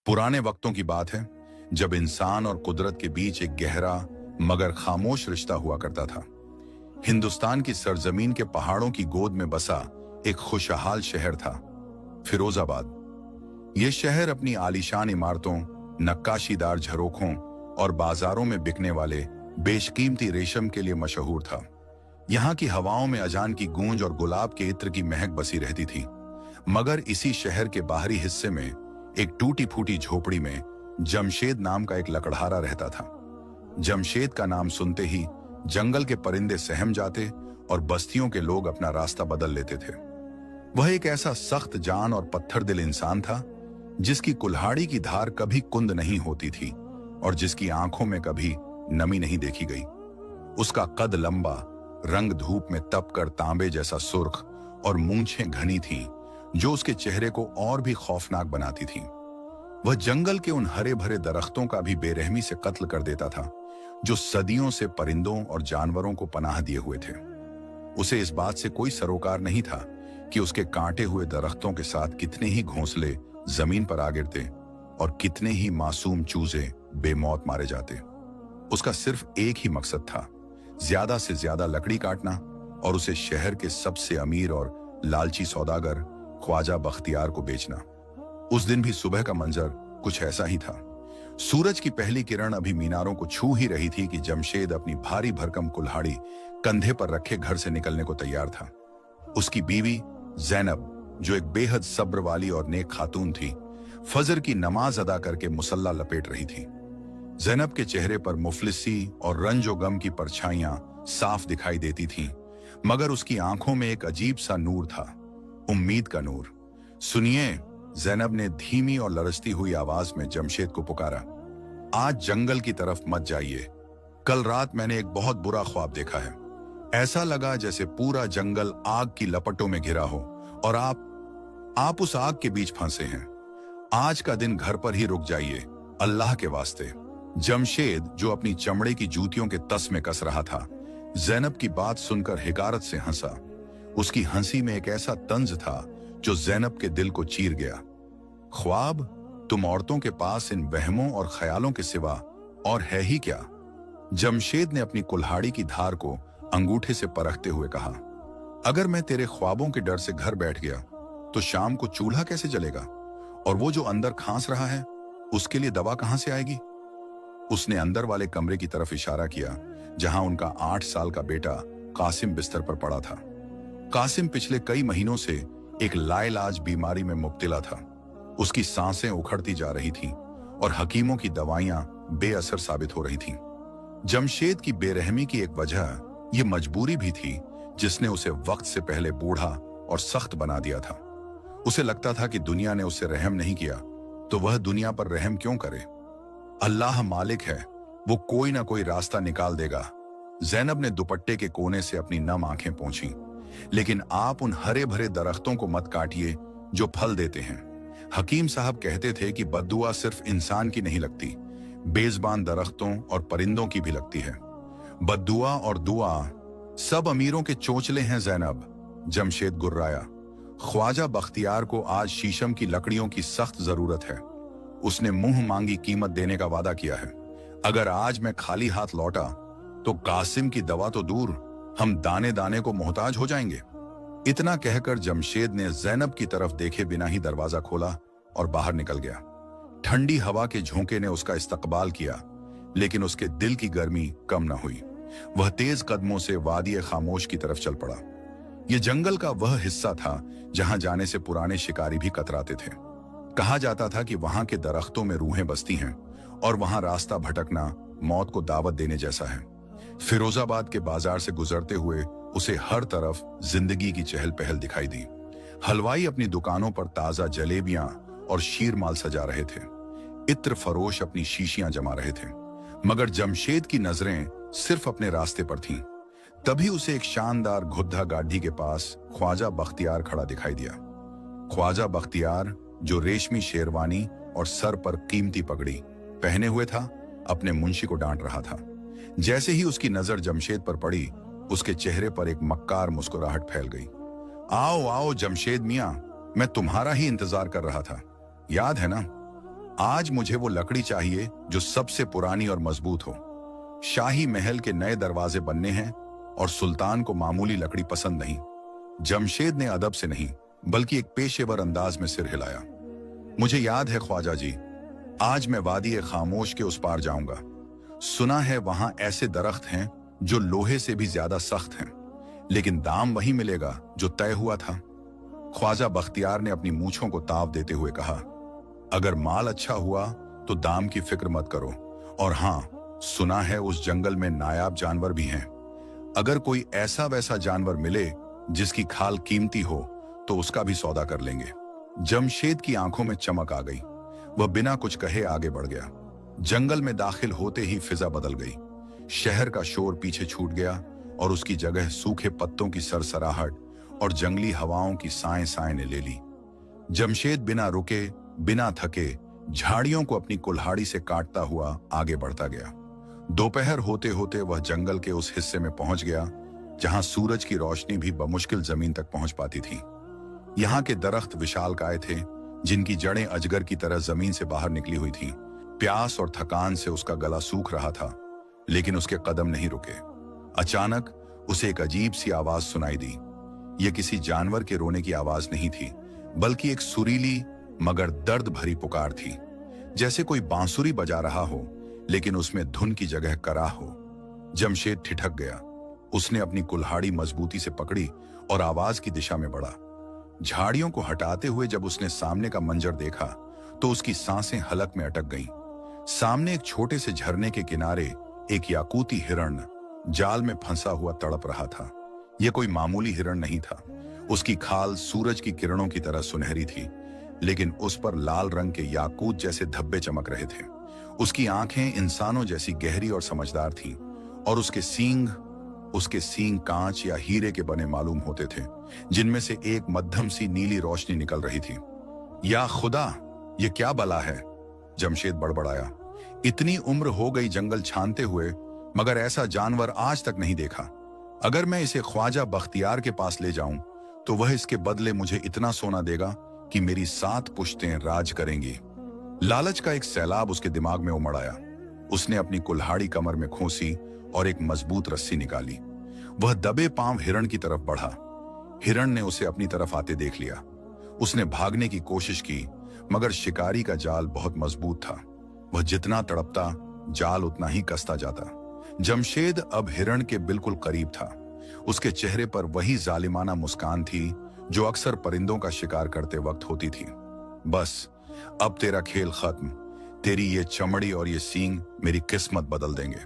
पुराने वक्तों की बात है जब इंसान और कुदरत के बीच एक गहरा मगर खामोश रिश्ता हुआ करता था। हिंदुस्तान की सरजमीन के पहाड़ों की गोद में बसा एक खुशहाल शहर था, फिरोजाबाद। यह शहर अपनी आलीशान इमारतों, नक्काशीदार झरोखों और बाजारों में बिकने वाले बेशकीमती रेशम के लिए मशहूर था। यहाँ की हवाओं में अजान की गूंज और गुलाब के इत्र की महक बसी रहती थी। मगर इसी शहर के बाहरी हिस्से में एक टूटी फूटी झोपड़ी में जमशेद नाम का एक लकड़हारा रहता था। जमशेद का नाम सुनते ही जंगल के परिंदे सहम जाते और बस्तियों के लोग अपना रास्ता बदल लेते थे। वह एक ऐसा सख्त जान और पत्थर दिल इंसान था जिसकी कुल्हाड़ी की धार कभी कुंद नहीं होती थी और जिसकी आंखों में कभी नमी नहीं देखी गई। उसका कद लंबा, रंग धूप में तपकर तांबे जैसा सुर्ख और मूंछें घनी थीं जो उसके चेहरे को और भी खौफनाक बनाती थीं। वह जंगल के उन हरे भरे दरख्तों का भी बेरहमी से कत्ल कर देता था जो सदियों से परिंदों और जानवरों को पनाह दिए हुए थे। उसे इस बात से कोई सरोकार नहीं था कि उसके कांटे हुए दरख्तों के साथ कितने ही घोंसले जमीन पर आ गिरते और कितने ही मासूम चूजे बेमौत मारे जाते। उसका सिर्फ एक ही मकसद था, ज्यादा से ज्यादा लकड़ी काटना और उसे शहर के सबसे अमीर और लालची सौदागर ख्वाजा बख्तियार को बेचना। उस दिन भी सुबह का मंजर कुछ ऐसा ही था। सूरज की पहली किरण अभी मीनारों को छू ही रही थी कि जमशेद अपनी भारी भरकम कुल्हाड़ी कंधे पर रखे घर से निकलने को तैयार था। उसकी बीवी जैनब, जो एक बेहद सब्र वाली और नेक खातून थी, फजर की नमाज अदा करके मुसल्ला लपेट रही थी। जैनब के चेहरे पर मुफलिसी और रंजो गम की परछाइयां साफ दिखाई देती थीं, मगर उसकी आंखों में एक अजीब सा नूर था, उम्मीद का नूर। सुनिए, जैनब ने धीमी और लरजती हुई आवाज में जमशेद को पुकारा। आज जंगल की तरफ मत जाइए। कल रात मैंने एक बहुत बुरा ख्वाब देखा है। ऐसा लगा जैसे पूरा जंगल आग की लपटों में घिरा हो और आप उस आग के बीच फंसे हैं। आज का दिन घर पर ही रुक जाइए, अल्लाह के वास्ते। जमशेद, जो अपनी चमड़े की जूतियों के तस में कस रहा था, जैनब की बात सुनकर हिकारत से हंसा। उसकी हंसी में एक ऐसा तंज था जो जैनब के दिल को चीर गया। ख्वाब? तुम औरतों के पास इन वहमों और ख्यालों के सिवा और है ही क्या? जमशेद ने अपनी कुल्हाड़ी की धार को अंगूठे से परखते हुए कहा, अगर मैं तेरे ख्वाबों के डर से घर बैठ गया तो शाम को चूल्हा कैसे जलेगा? और वो जो अंदर खांस रहा है, उसके लिए दवा कहां से आएगी? उसने अंदर वाले कमरे की तरफ इशारा किया जहां उनका 8 साल का बेटा कासिम बिस्तर पर पड़ा था। कासिम पिछले कई महीनों से एक लाइलाज बीमारी में मुब्तला था। उसकी सांसें उखड़ती जा रही थीं और हकीमों की दवाइयां बेअसर साबित हो रही थीं। जमशेद की बेरहमी की एक वजह यह मजबूरी भी थी जिसने उसे वक्त से पहले बूढ़ा और सख्त बना दिया था। उसे लगता था कि दुनिया ने उसे रहम नहीं किया तो वह दुनिया पर रहम क्यों करे? अल्लाह मालिक है, वो कोई ना कोई रास्ता निकाल देगा। जैनब ने दुपट्टे के कोने से अपनी नम आंखें पोंछी। लेकिन आप उन हरे भरे दरख्तों को मत काटिए जो फल देते हैं। हकीम साहब कहते थे कि बद्दुआ सिर्फ इंसान की नहीं लगती, बेज़बान दरख्तों और परिंदों की भी लगती है। बद्दुआ और दुआ सब अमीरों के चोंचले हैं जैनब। जमशेद गुर्राया। ख्वाजा बख्तियार को आज शीशम की लकड़ियों की सख्त जरूरत है। उसने मुंह मांगी कीमत देने का वादा किया है। अगर आज मैं खाली हाथ लौटा तो कासिम की दवा तो दूर, हम दाने दाने को मोहताज हो जाएंगे। इतना कहकर जमशेद ने जैनब की तरफ देखे बिना ही दरवाजा खोला और बाहर निकल गया। ठंडी हवा के झोंके ने उसका इस्तकबाल किया, लेकिन उसके दिल की गर्मी कम न हुई। वह तेज कदमों से वादी खामोश की तरफ चल पड़ा। यह जंगल का वह हिस्सा था जहां जाने से पुराने शिकारी भी कतराते थे। कहा जाता था कि वहां के दरख्तों में रूहें बसती हैं और वहां रास्ता भटकना मौत को दावत देने जैसा है। फिरोजाबाद के बाजार से गुजरते हुए उसे हर तरफ जिंदगी की चहल पहल दिखाई दी। हलवाई अपनी दुकानों पर ताजा जलेबियां और शीर माल सजा रहे थे। इत्र फरोश अपनी शीशियां जमा रहे थे। मगर जमशेद की नजरें सिर्फ अपने रास्ते पर थीं। तभी उसे एक शानदार घुद्दा गाड़ी के पास ख्वाजा बख्तियार खड़ा दिखाई दिया। ख्वाजा बख्तियार, जो रेशमी शेरवानी और सर पर कीमती पगड़ी पहने हुए था, अपने मुंशी को डांट रहा था। जैसे ही उसकी नजर जमशेद पर पड़ी, उसके चेहरे पर एक मक्कार मुस्कुराहट फैल गई। आओ आओ जमशेद मियां, मैं तुम्हारा ही इंतजार कर रहा था, याद है ना? आज मुझे वो लकड़ी चाहिए जो सबसे पुरानी और मजबूत हो। शाही महल के नए दरवाजे बनने हैं और सुल्तान को मामूली लकड़ी पसंद नहीं। जमशेद ने अदब से नहीं बल्कि एक पेशेवर अंदाज में सिर हिलाया। मुझे याद है ख्वाजा जी, आज मैं वादी खामोश के उस पार जाऊंगा। सुना है वहां ऐसे दरख्त हैं जो लोहे से भी ज्यादा सख्त हैं, लेकिन दाम वही मिलेगा जो तय हुआ था। ख्वाजा बख्तियार ने अपनी मूंछों को ताव देते हुए कहा, अगर माल अच्छा हुआ तो दाम की फिक्र मत करो। और हाँ, सुना है उस जंगल में नायाब जानवर भी हैं। अगर कोई ऐसा वैसा जानवर मिले जिसकी खाल कीमती हो तो उसका भी सौदा कर लेंगे। जमशेद की आंखों में चमक आ गई। वह बिना कुछ कहे आगे बढ़ गया। जंगल में दाखिल होते ही फिजा बदल गई। शहर का शोर पीछे छूट गया और उसकी जगह सूखे पत्तों की सरसराहट और जंगली हवाओं की साएं साएं ने ले ली। जमशेद बिना रुके, बिना थके, झाड़ियों को अपनी कुल्हाड़ी से काटता हुआ आगे बढ़ता गया। दोपहर होते होते वह जंगल के उस हिस्से में पहुंच गया जहां सूरज की रोशनी भी बमुश्किल जमीन तक पहुंच पाती थी। यहाँ के दरख्त विशालकाय थे, जिनकी जड़ें अजगर की तरह जमीन से बाहर निकली हुई थीं। प्यास और थकान से उसका गला सूख रहा था, लेकिन उसके कदम नहीं रुके। अचानक उसे एक अजीब सी आवाज सुनाई दी। यह किसी जानवर के रोने की आवाज नहीं थी, बल्कि एक सुरीली मगर दर्द भरी पुकार थी, जैसे कोई बांसुरी बजा रहा हो लेकिन उसमें धुन की जगह कराह हो। जमशेद ठिठक गया। उसने अपनी कुल्हाड़ी मजबूती से पकड़ी और आवाज की दिशा में बढ़ा। झाड़ियों को हटाते हुए जब उसने सामने का मंजर देखा तो उसकी सांसें हलक में अटक गईं। सामने एक छोटे से झरने के किनारे एक याकूती हिरण जाल में फंसा हुआ तड़प रहा था। यह कोई मामूली हिरण नहीं था। उसकी खाल सूरज की किरणों की तरह सुनहरी थी, लेकिन उस पर लाल रंग के याकूत जैसे धब्बे चमक रहे थे। उसकी आंखें इंसानों जैसी गहरी और समझदार थीं, और उसके सींग कांच या हीरे के बने मालूम होते थे, जिनमें से एक मध्यम सी नीली रोशनी निकल रही थी। या खुदा, ये क्या बला है? जमशेद बड़बड़ाया। इतनी उम्र हो गई जंगल छानते हुए, मगर ऐसा जानवर आज तक नहीं देखा। अगर मैं इसे ख्वाजा बख्तियार के पास ले जाऊं तो वह इसके बदले मुझे इतना सोना देगा कि मेरी 7 पुश्तें राज करेंगी। लालच का एक सैलाब उसके दिमाग में उमड़ आया। उसने अपनी कुल्हाड़ी कमर में खोसी और एक मजबूत रस्सी निकाली। वह दबे पांव हिरण की तरफ बढ़ा। हिरण ने उसे अपनी तरफ आते देख लिया। उसने भागने की कोशिश की, मगर शिकारी का जाल बहुत मजबूत था। वह जितना तड़पता, जाल उतना ही कसता जाता। जमशेद अब हिरण के बिल्कुल करीब था। उसके चेहरे पर वही जालिमाना मुस्कान थी जो अक्सर परिंदों का शिकार करते वक्त होती थी। बस, अब तेरा खेल खत्म। तेरी ये चमड़ी और ये सींग मेरी किस्मत बदल देंगे।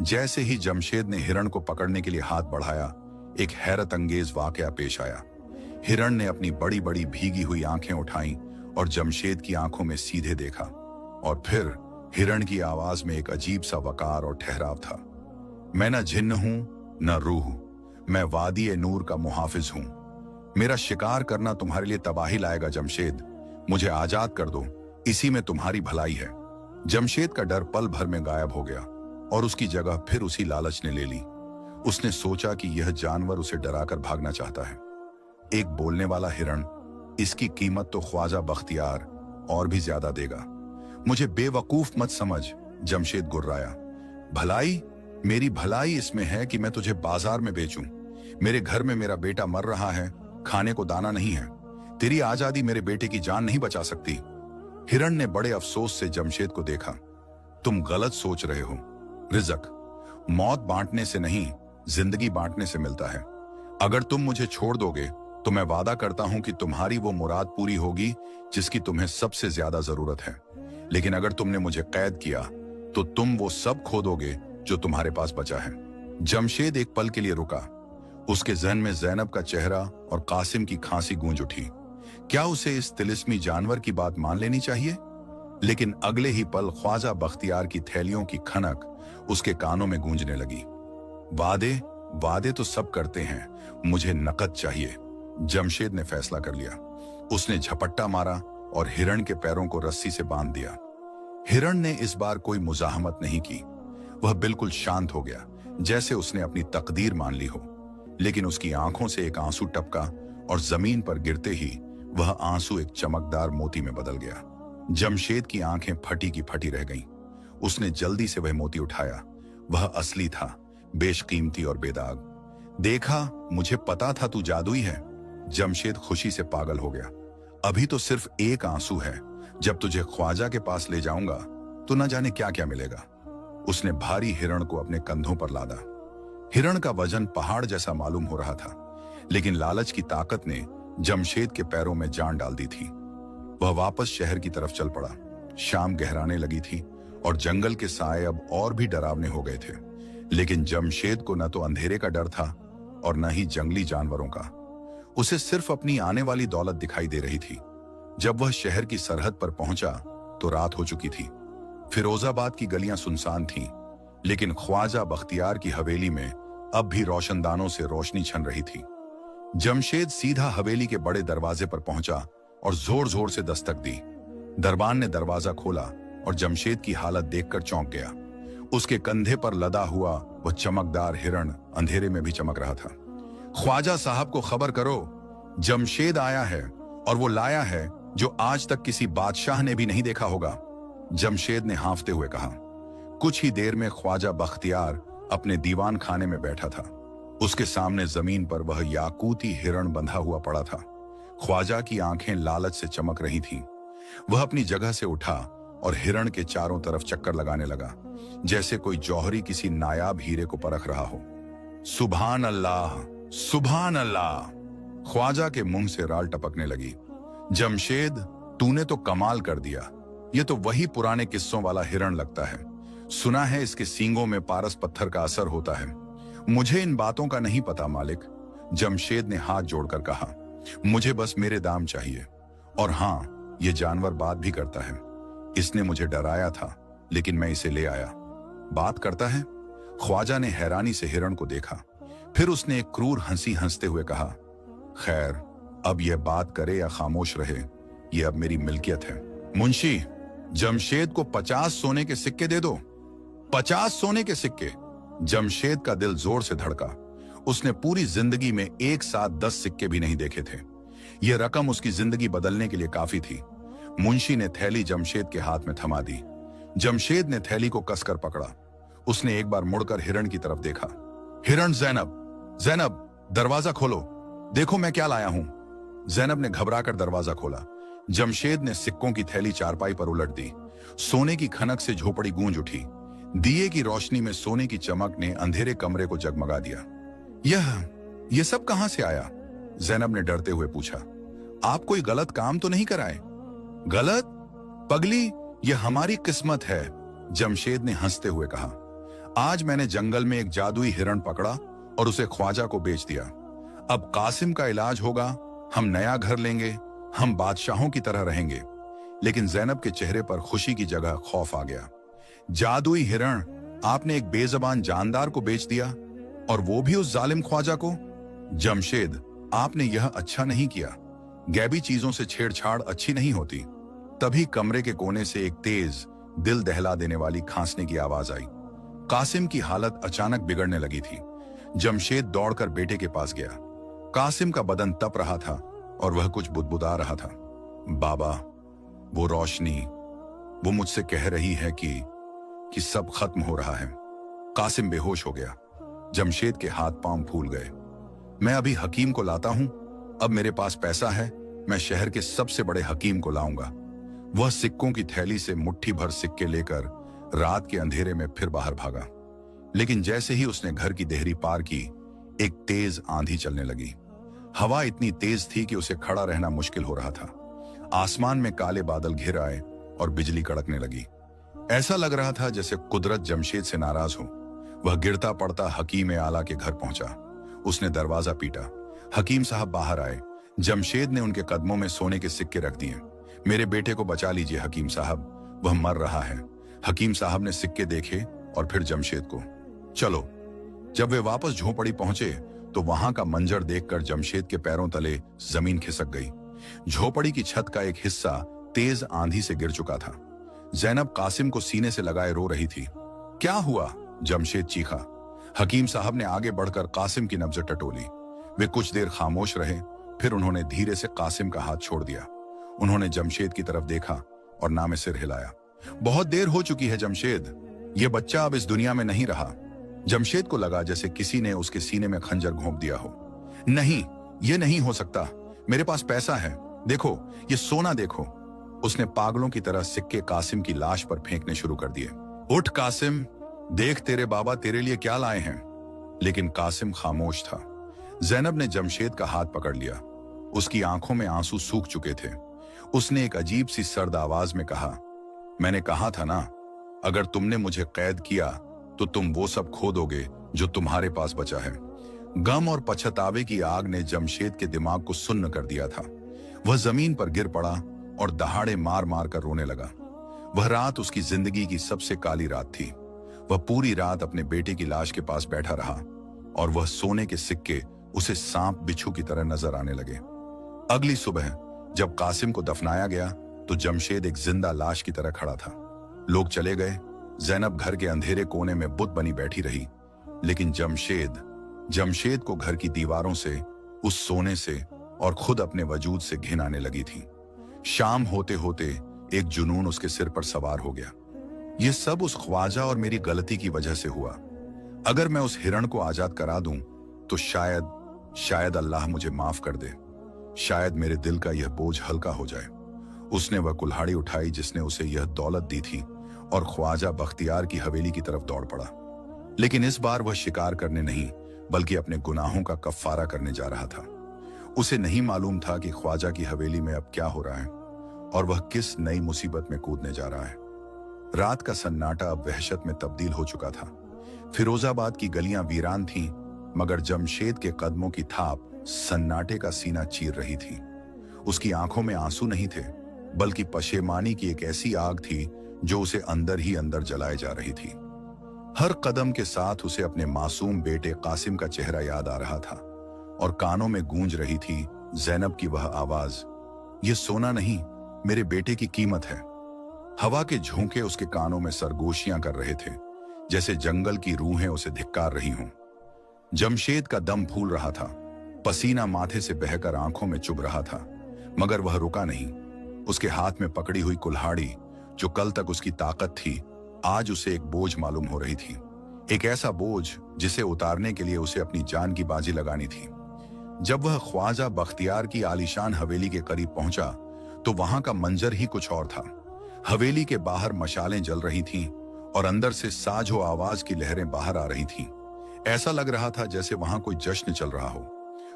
जैसे ही जमशेद ने हिरण को पकड़ने के लिए हाथ बढ़ाया, एक हैरत अंगेज वाकया पेश आया। हिरण ने अपनी बड़ी बड़ी भीगी हुई आंखें उठाईं और जमशेद की आंखों में सीधे देखा, और फिर हिरण की आवाज में एक अजीब सा वकार और ठहराव था। मैं न जिन्न हूं न रूह, मैं वादी ए नूर का मुहाफिज हूं। मेरा शिकार करना तुम्हारे लिए तबाही लाएगा जमशेद। मुझे आजाद कर दो, इसी में तुम्हारी भलाई है। जमशेद का डर पल भर में गायब हो गया और उसकी जगह फिर उसी लालच ने ले ली। उसने सोचा कि यह जानवर उसे डराकर भागना चाहता है। एक बोलने वाला हिरण, इसकी कीमत तो ख्वाजा बख्तियार और भी ज्यादा देगा। मुझे बेवकूफ मत समझ, जमशेद गुर्राया। भलाई, मेरी भलाई इसमें है कि मैं तुझे बाजार में बेचूं। मेरे घर में मेरा बेटा मर रहा है, खाने को दाना नहीं है। तेरी आजादी मेरे बेटे की जान नहीं बचा सकती। हिरण ने बड़े अफसोस से जमशेद को देखा। तुम गलत सोच रहे हो। रिज़्क मौत बांटने से नहीं, जिंदगी बांटने से मिलता है। अगर तुम मुझे छोड़ दोगे तो मैं वादा करता हूं कि तुम्हारी वो मुराद पूरी होगी जिसकी तुम्हें सबसे ज्यादा जरूरत है। लेकिन अगर तुमने मुझे कैद किया तो तुम वो सब खो दोगे जो तुम्हारे पास बचा है। जमशेद एक पल के लिए रुका। उसके जहन में ज़ैनब का चेहरा और कासिम की खांसी गूंज उठी। क्या उसे इस तिलिस्मी जानवर की बात मान लेनी चाहिए? लेकिन अगले ही पल ख्वाजा बख्तियार की थैलियों की खनक उसके कानों में गूंजने लगी। वादे वादे तो सब करते हैं, मुझे नकद चाहिए। जमशेद ने फैसला कर लिया। उसने झपट्टा मारा और हिरण के पैरों को रस्सी से बांध दिया। हिरण ने इस बार कोई मुजाहमत नहीं की। वह बिल्कुल शांत हो गया, जैसे उसने अपनी तकदीर मान ली हो। लेकिन उसकी आंखों से एक आंसू टपका और जमीन पर गिरते ही वह आंसू एक चमकदार मोती में बदल गया। जमशेद की आंखें फटी की फटी रह गईं। उसने जल्दी से वह मोती उठाया। वह असली था, बेशकीमती और बेदाग। देखा, मुझे पता था तू जादुई है। जमशेद खुशी से पागल हो गया। अभी तो सिर्फ एक आंसू है, जब तुझे ख्वाजा के पास ले जाऊंगा तो न जाने क्या क्या मिलेगा। उसने भारी हिरण को अपने कंधों पर लादा। हिरण का वजन पहाड़ जैसा मालूम हो रहा था, लेकिन लालच की ताकत ने जमशेद के पैरों में जान डाल दी थी। वह वापस शहर की तरफ चल पड़ा। शाम गहराने लगी थी और जंगल के साए अब और भी डरावने हो गए थे। लेकिन जमशेद को न तो अंधेरे का डर था और न ही जंगली जानवरों का। उसे सिर्फ अपनी आने वाली दौलत दिखाई दे रही थी। जब वह शहर की सरहद पर पहुंचा तो रात हो चुकी थी। फिरोजाबाद की गलियां सुनसान थीं, लेकिन ख्वाजा बख्तियार की हवेली में अब भी रोशनदानों से रोशनी छन रही थी। जमशेद सीधा हवेली के बड़े दरवाजे पर पहुंचा और जोर जोर से दस्तक दी। दरबान ने दरवाजा खोला और जमशेद की हालत देखकर चौंक गया। उसके कंधे पर लदा हुआ वह चमकदार हिरण अंधेरे में भी चमक रहा था। ख्वाजा साहब को खबर करो, जमशेद आया है और वो लाया है जो आज तक किसी बादशाह ने भी नहीं देखा होगा, जमशेद ने हाँफते हुए कहा। कुछ ही देर में ख्वाजा बख्तियार अपने दीवान खाने में बैठा था। उसके सामने जमीन पर वह याकूती हिरण बंधा हुआ पड़ा था। ख्वाजा की आंखें लालच से चमक रही थीं। वह अपनी जगह से उठा और हिरण के चारों तरफ चक्कर लगाने लगा, जैसे कोई जौहरी किसी नायाब हीरे को परख रहा हो। सुभान अल्लाह, सुभान अल्लाह। ख्वाजा के मुंह से राल टपकने लगी। जमशेद, तूने तो कमाल कर दिया। ये तो वही पुराने किस्सों वाला हिरण लगता है। सुना है इसके सींगों में पारस पत्थर का असर होता है। मुझे इन बातों का नहीं पता मालिक, जमशेद ने हाथ जोड़कर कहा। मुझे बस मेरे दाम चाहिए। और हाँ, ये जानवर बात भी करता है। इसने मुझे डराया था, लेकिन मैं इसे ले आया। बात करता है? ख्वाजा ने हैरानी से हिरण को देखा। फिर उसने एक क्रूर हंसी हंसते हुए कहा, खैर, अब यह बात करे या खामोश रहे, यह अब मेरी मिल्कियत है। मुंशी, जमशेद को 50 सोने के सिक्के दे दो। 50 सोने के सिक्के? जमशेद का दिल जोर से धड़का। उसने पूरी जिंदगी में एक साथ 10 सिक्के भी नहीं देखे थे। यह रकम उसकी जिंदगी बदलने के लिए काफी थी। मुंशी ने थैली जमशेद के हाथ में थमा दी। जमशेद ने थैली को कसकर पकड़ा। उसने एक बार मुड़कर हिरण की तरफ देखा। हिरण, जैनब, जैनब, दरवाजा खोलो, देखो मैं क्या लाया हूं। जैनब ने घबराकर दरवाजा खोला। जमशेद ने सिक्कों की थैली चारपाई पर उलट दी। सोने की खनक से झोपड़ी गूंज उठी। दिए की रोशनी में सोने की चमक ने अंधेरे कमरे को जगमगा दिया। यह सब कहां से आया? जैनब ने डरते हुए पूछा। आप कोई गलत काम तो नहीं कराए? गलत? पगली, यह हमारी किस्मत है, जमशेद ने हंसते हुए कहा। आज मैंने जंगल में एक जादुई हिरण पकड़ा और उसे ख्वाजा को बेच दिया। अब कासिम का इलाज होगा, हम नया घर लेंगे, हम बादशाहों की तरह रहेंगे। लेकिन जैनब के चेहरे पर खुशी की जगह खौफ आ गया। जादुई हिरण, आपने एक बेजबान जानदार को बेच दिया, और वो भी उस जालिम ख्वाजा को? जमशेद, आपने यह अच्छा नहीं किया। गैबी चीजों से छेड़छाड़ अच्छी नहीं होती। तभी कमरे के कोने से एक तेज, दिल दहला देने वाली खांसने की आवाज आई। कासिम की हालत अचानक बिगड़ने लगी थी। जमशेद दौड़कर बेटे के पास गया। कासिम का बदन तप रहा था और वह कुछ बुदबुदा रहा था। बाबा, वो रोशनी, वो मुझसे कह रही है कि सब खत्म हो रहा है। कासिम बेहोश हो गया। जमशेद के हाथ पांव फूल गए। मैं अभी हकीम को लाता हूं। अब मेरे पास पैसा है, मैं शहर के सबसे बड़े हकीम को लाऊंगा। वह सिक्कों की थैली से मुट्ठी भर सिक्के लेकर रात के अंधेरे में फिर बाहर भागा। लेकिन जैसे ही उसने घर की देहरी पार की, एक तेज आंधी चलने लगी। हवा इतनी तेज थी कि उसे खड़ा रहना मुश्किल हो रहा था। आसमान में काले बादल घिर आए और बिजली कड़कने लगी। ऐसा लग रहा था जैसे कुदरत जमशेद से नाराज हो। वह गिरता पड़ता हकीम आला के घर पहुंचा। उसने दरवाजा पीटा। हकीम साहब बाहर आए। जमशेद ने उनके कदमों में सोने के सिक्के रख दिए। मेरे बेटे को बचा लीजिए हकीम साहब, वह मर रहा है। हकीम साहब ने सिक्के देखे और फिर जमशेद को। चलो। जब वे वापस झोपड़ी पहुंचे तो वहां का मंजर देखकर जमशेद के पैरों तले जमीन खिसक गई। झोपड़ी की छत का एक हिस्सा तेज आंधी से गिर चुका था। जैनब कासिम को सीने से लगाए रो रही थी। क्या हुआ? जमशेद चीखा। हकीम साहब ने आगे बढ़कर कासिम की नब्ज टटोली। वे कुछ देर खामोश रहे, फिर उन्होंने धीरे से कासिम का हाथ छोड़ दिया। उन्होंने जमशेद की तरफ देखा और ना में सिर हिलाया। बहुत देर हो चुकी है जमशेद, ये बच्चा अब इस दुनिया में नहीं रहा। जमशेद को लगा जैसे किसी ने उसके सीने में खंजर घोंप दिया हो। नहीं, ये नहीं हो सकता, मेरे पास पैसा है, देखो ये सोना देखो। उसने पागलों की तरह सिक्के कासिम की लाश पर फेंकने शुरू कर दिए। उठ कासिम, देख तेरे बाबा तेरे लिए क्या लाए हैं। लेकिन कासिम खामोश था। जैनब ने जमशेद का हाथ पकड़ लिया। उसकी आंखों में आंसू सूख चुके थे। उसने एक अजीब सी सर्द आवाज में कहा, मैंने कहा था ना, अगर तुमने मुझे कैद किया तो तुम वो सब खो दोगे जो तुम्हारे पास बचा है। गम और पछतावे की आग ने जमशेद के दिमाग को सुन्न कर दिया था। वह जमीन पर गिर पड़ा और दहाड़े मार मार कर रोने लगा। वह रात उसकी जिंदगी की सबसे काली रात थी। वह पूरी रात अपने बेटे की लाश के पास बैठा रहा और वह सोने के सिक्के उसे सांप बिच्छू की तरह नजर आने लगे। अगली सुबह जब कासिम को दफनाया गया तो जमशेद एक जिंदा लाश की तरह खड़ा था। लोग चले गए। जैनब घर के अंधेरे कोने में बुत बनी बैठी रही, लेकिन जमशेद को घर की दीवारों से, उस सोने से और खुद अपने वजूद से घिन आने लगी थी। शाम होते होते एक जुनून उसके सिर पर सवार हो गया। यह सब उस ख्वाजा और मेरी गलती की वजह से हुआ। अगर मैं उस हिरण को आजाद करा दूं तो शायद अल्लाह मुझे माफ कर दे। शायद मेरे दिल का यह बोझ हल्का हो जाए। उसने वह कुल्हाड़ी उठाई जिसने उसे यह दौलत दी थी और ख्वाजा बख्तियार की हवेली की तरफ दौड़ पड़ा। लेकिन इस बार वह शिकार करने नहीं बल्कि अपने गुनाहों का कफ्फारा करने जा रहा था। उसे नहीं मालूम था कि ख्वाजा की हवेली में अब क्या हो रहा है और वह किस नई मुसीबत में कूदने जा रहा है। रात का सन्नाटा अब वहशत में तब्दील हो चुका था। फिरोजाबाद की गलियां वीरान थीं, मगर जमशेद के कदमों की थाप सन्नाटे का सीना चीर रही थी। उसकी आंखों में आंसू नहीं थे, बल्कि पशेमानी की एक ऐसी आग थी जो उसे अंदर ही अंदर जलाए जा रही थी। हर कदम के साथ उसे अपने मासूम बेटे कासिम का चेहरा याद आ रहा था और कानों में गूंज रही थी जैनब की वह आवाज, ये सोना नहीं, मेरे बेटे की कीमत है। हवा के झोंके उसके कानों में सरगोशियां कर रहे थे, जैसे जंगल की रूहें उसे धिक्कार रही हों। जमशेद का दम फूल रहा था, पसीना माथे से बहकर आंखों में चुभ रहा था, मगर वह रुका नहीं। उसके हाथ में पकड़ी हुई कुल्हाड़ी, जो कल तक उसकी ताकत थी, आज उसे एक बोझ मालूम हो रही थी। एक ऐसा बोझ जिसे उतारने के लिए उसे अपनी जान की बाजी लगानी थी। जब वह ख्वाजा बख्तियार की आलीशान हवेली के करीब पहुंचा तो वहां का मंजर ही कुछ और था। हवेली के बाहर मशालें जल रही थीं और अंदर से साजो आवाज की लहरें बाहर आ रही थीं। ऐसा लग रहा था जैसे वहां कोई जश्न चल रहा हो।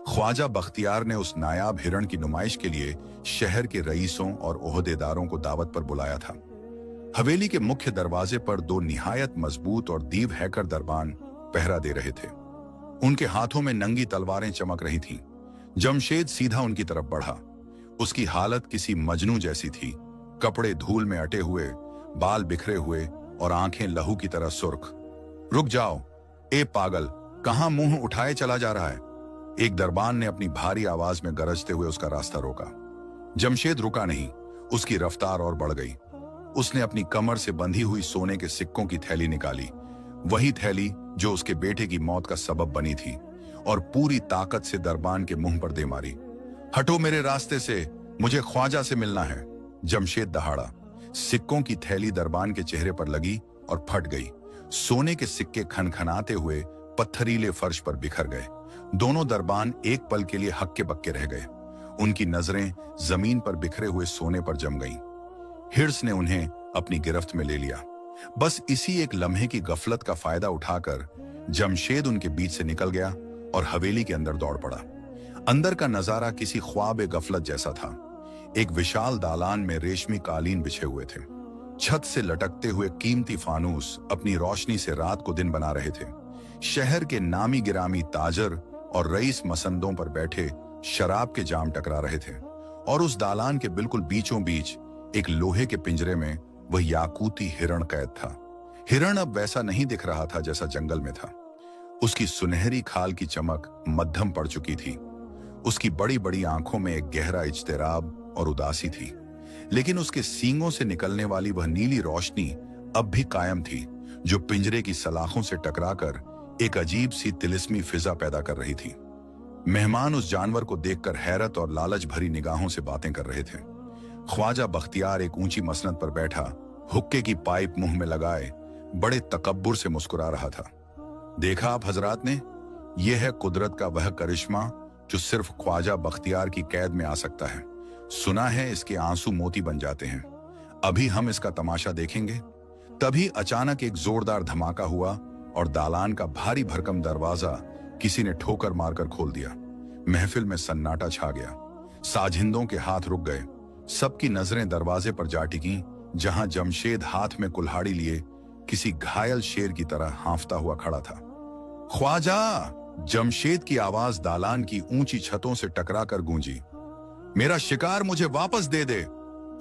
ख्वाजा बख्तियार ने उस नायाब हिरण की नुमाइश के लिए शहर के रईसों और ओहदेदारों को दावत पर बुलाया था। हवेली के मुख्य दरवाजे पर दो निहायत मजबूत और दीव हैकर दरबान पहरा दे रहे थे। उनके हाथों में नंगी तलवारें चमक रही थीं। जमशेद सीधा उनकी तरफ बढ़ा। उसकी हालत किसी मजनू जैसी थी, कपड़े धूल में अटे हुए, बाल बिखरे हुए और आंखें लहू की तरह सुर्ख। रुक जाओ, ए पागल, कहां मुंह उठाए चला जा रहा है? एक दरबान ने अपनी भारी आवाज में गरजते हुए उसका रास्ता रोका। जमशेद रुका नहीं, उसकी रफ्तार और बढ़ गई। उसने अपनी कमर से बंधी हुई सोने के सिक्कों की थैली निकाली, वही थैली जो उसके बेटे की मौत का सबब बनी थी, और पूरी ताकत से दरबान के मुंह पर दे मारी। हटो मेरे रास्ते से, मुझे ख्वाजा से मिलना है। जमशेद दहाड़ा। सिक्कों की थैली दरबान के चेहरे पर लगी और फट गई। सोने के सिक्के खनखनाते हुए पत्थरीले फर्श पर बिखर गए। दोनों दरबान एक पल के लिए हक्के बक्के रह गए। उनकी नजरें जमीन पर बिखरे हुए सोने पर जम गईं। हिर्स ने उन्हें अपनी गिरफ्त में ले लिया। बस इसी एक लम्हे की गफलत का फायदा उठाकर जमशेद उनके बीच से निकल गया और हवेली के अंदर दौड़ पड़ा। अंदर का नजारा किसी ख्वाब गफलत जैसा था। एक विशाल दालान में रेशमी कालीन बिछे हुए थे। छत से लटकते हुए कीमती फानूस अपनी रोशनी से रात को दिन बना रहे थे। शहर के नामी गिरामी ताजर और रईस मसंदों पर बैठे शराब के जाम टकरा रहे थे, और उस दालान के बिल्कुल बीचों बीच एक लोहे के पिंजरे में वह याकूती हिरण कैद था। हिरण अब वैसा नहीं दिख रहा था जैसा जंगल में था। उसकी सुनहरी खाल की चमक मध्यम पड़ चुकी थी। उसकी बड़ी बड़ी आंखों में एक गहरा इज्तिराब और उदासी थी, लेकिन उसके सींगों से निकलने वाली वह नीली रोशनी अब भी कायम थी, जो पिंजरे की सलाखों से टकराकर एक अजीब सी तिलिस्मी फिजा पैदा कर रही थी। मेहमान उस जानवर को देखकर हैरत और लालच भरी निगाहों से बातें कर रहे थे। ख्वाजा बख्तियार एक ऊंची मसनद पर बैठा, हुक्के की पाइप मुंह में लगाए बड़े तकब्बुर से मुस्कुरा रहा था। देखा आप हजरात ने, यह है कुदरत का वह करिश्मा जो सिर्फ ख्वाजा बख्तियार की कैद में आ सकता है। सुना है इसके आंसू मोती बन जाते हैं। अभी हम इसका तमाशा देखेंगे। तभी अचानक एक जोरदार धमाका हुआ और दालान का भारी भरकम दरवाजा किसी ने ठोकर मारकर खोल दिया। महफिल में सन्नाटा छा गया। साजिंदों के हाथ रुक गए। सबकी नजरें दरवाजे पर जा टिकी, जहां जमशेद हाथ में कुल्हाड़ी लिए किसी घायल शेर की तरह हांफता हुआ खड़ा था। ख्वाजा! जमशेद की आवाज दालान की ऊंची छतों से टकराकर गूंजी। मेरा शिकार मुझे वापस दे दे।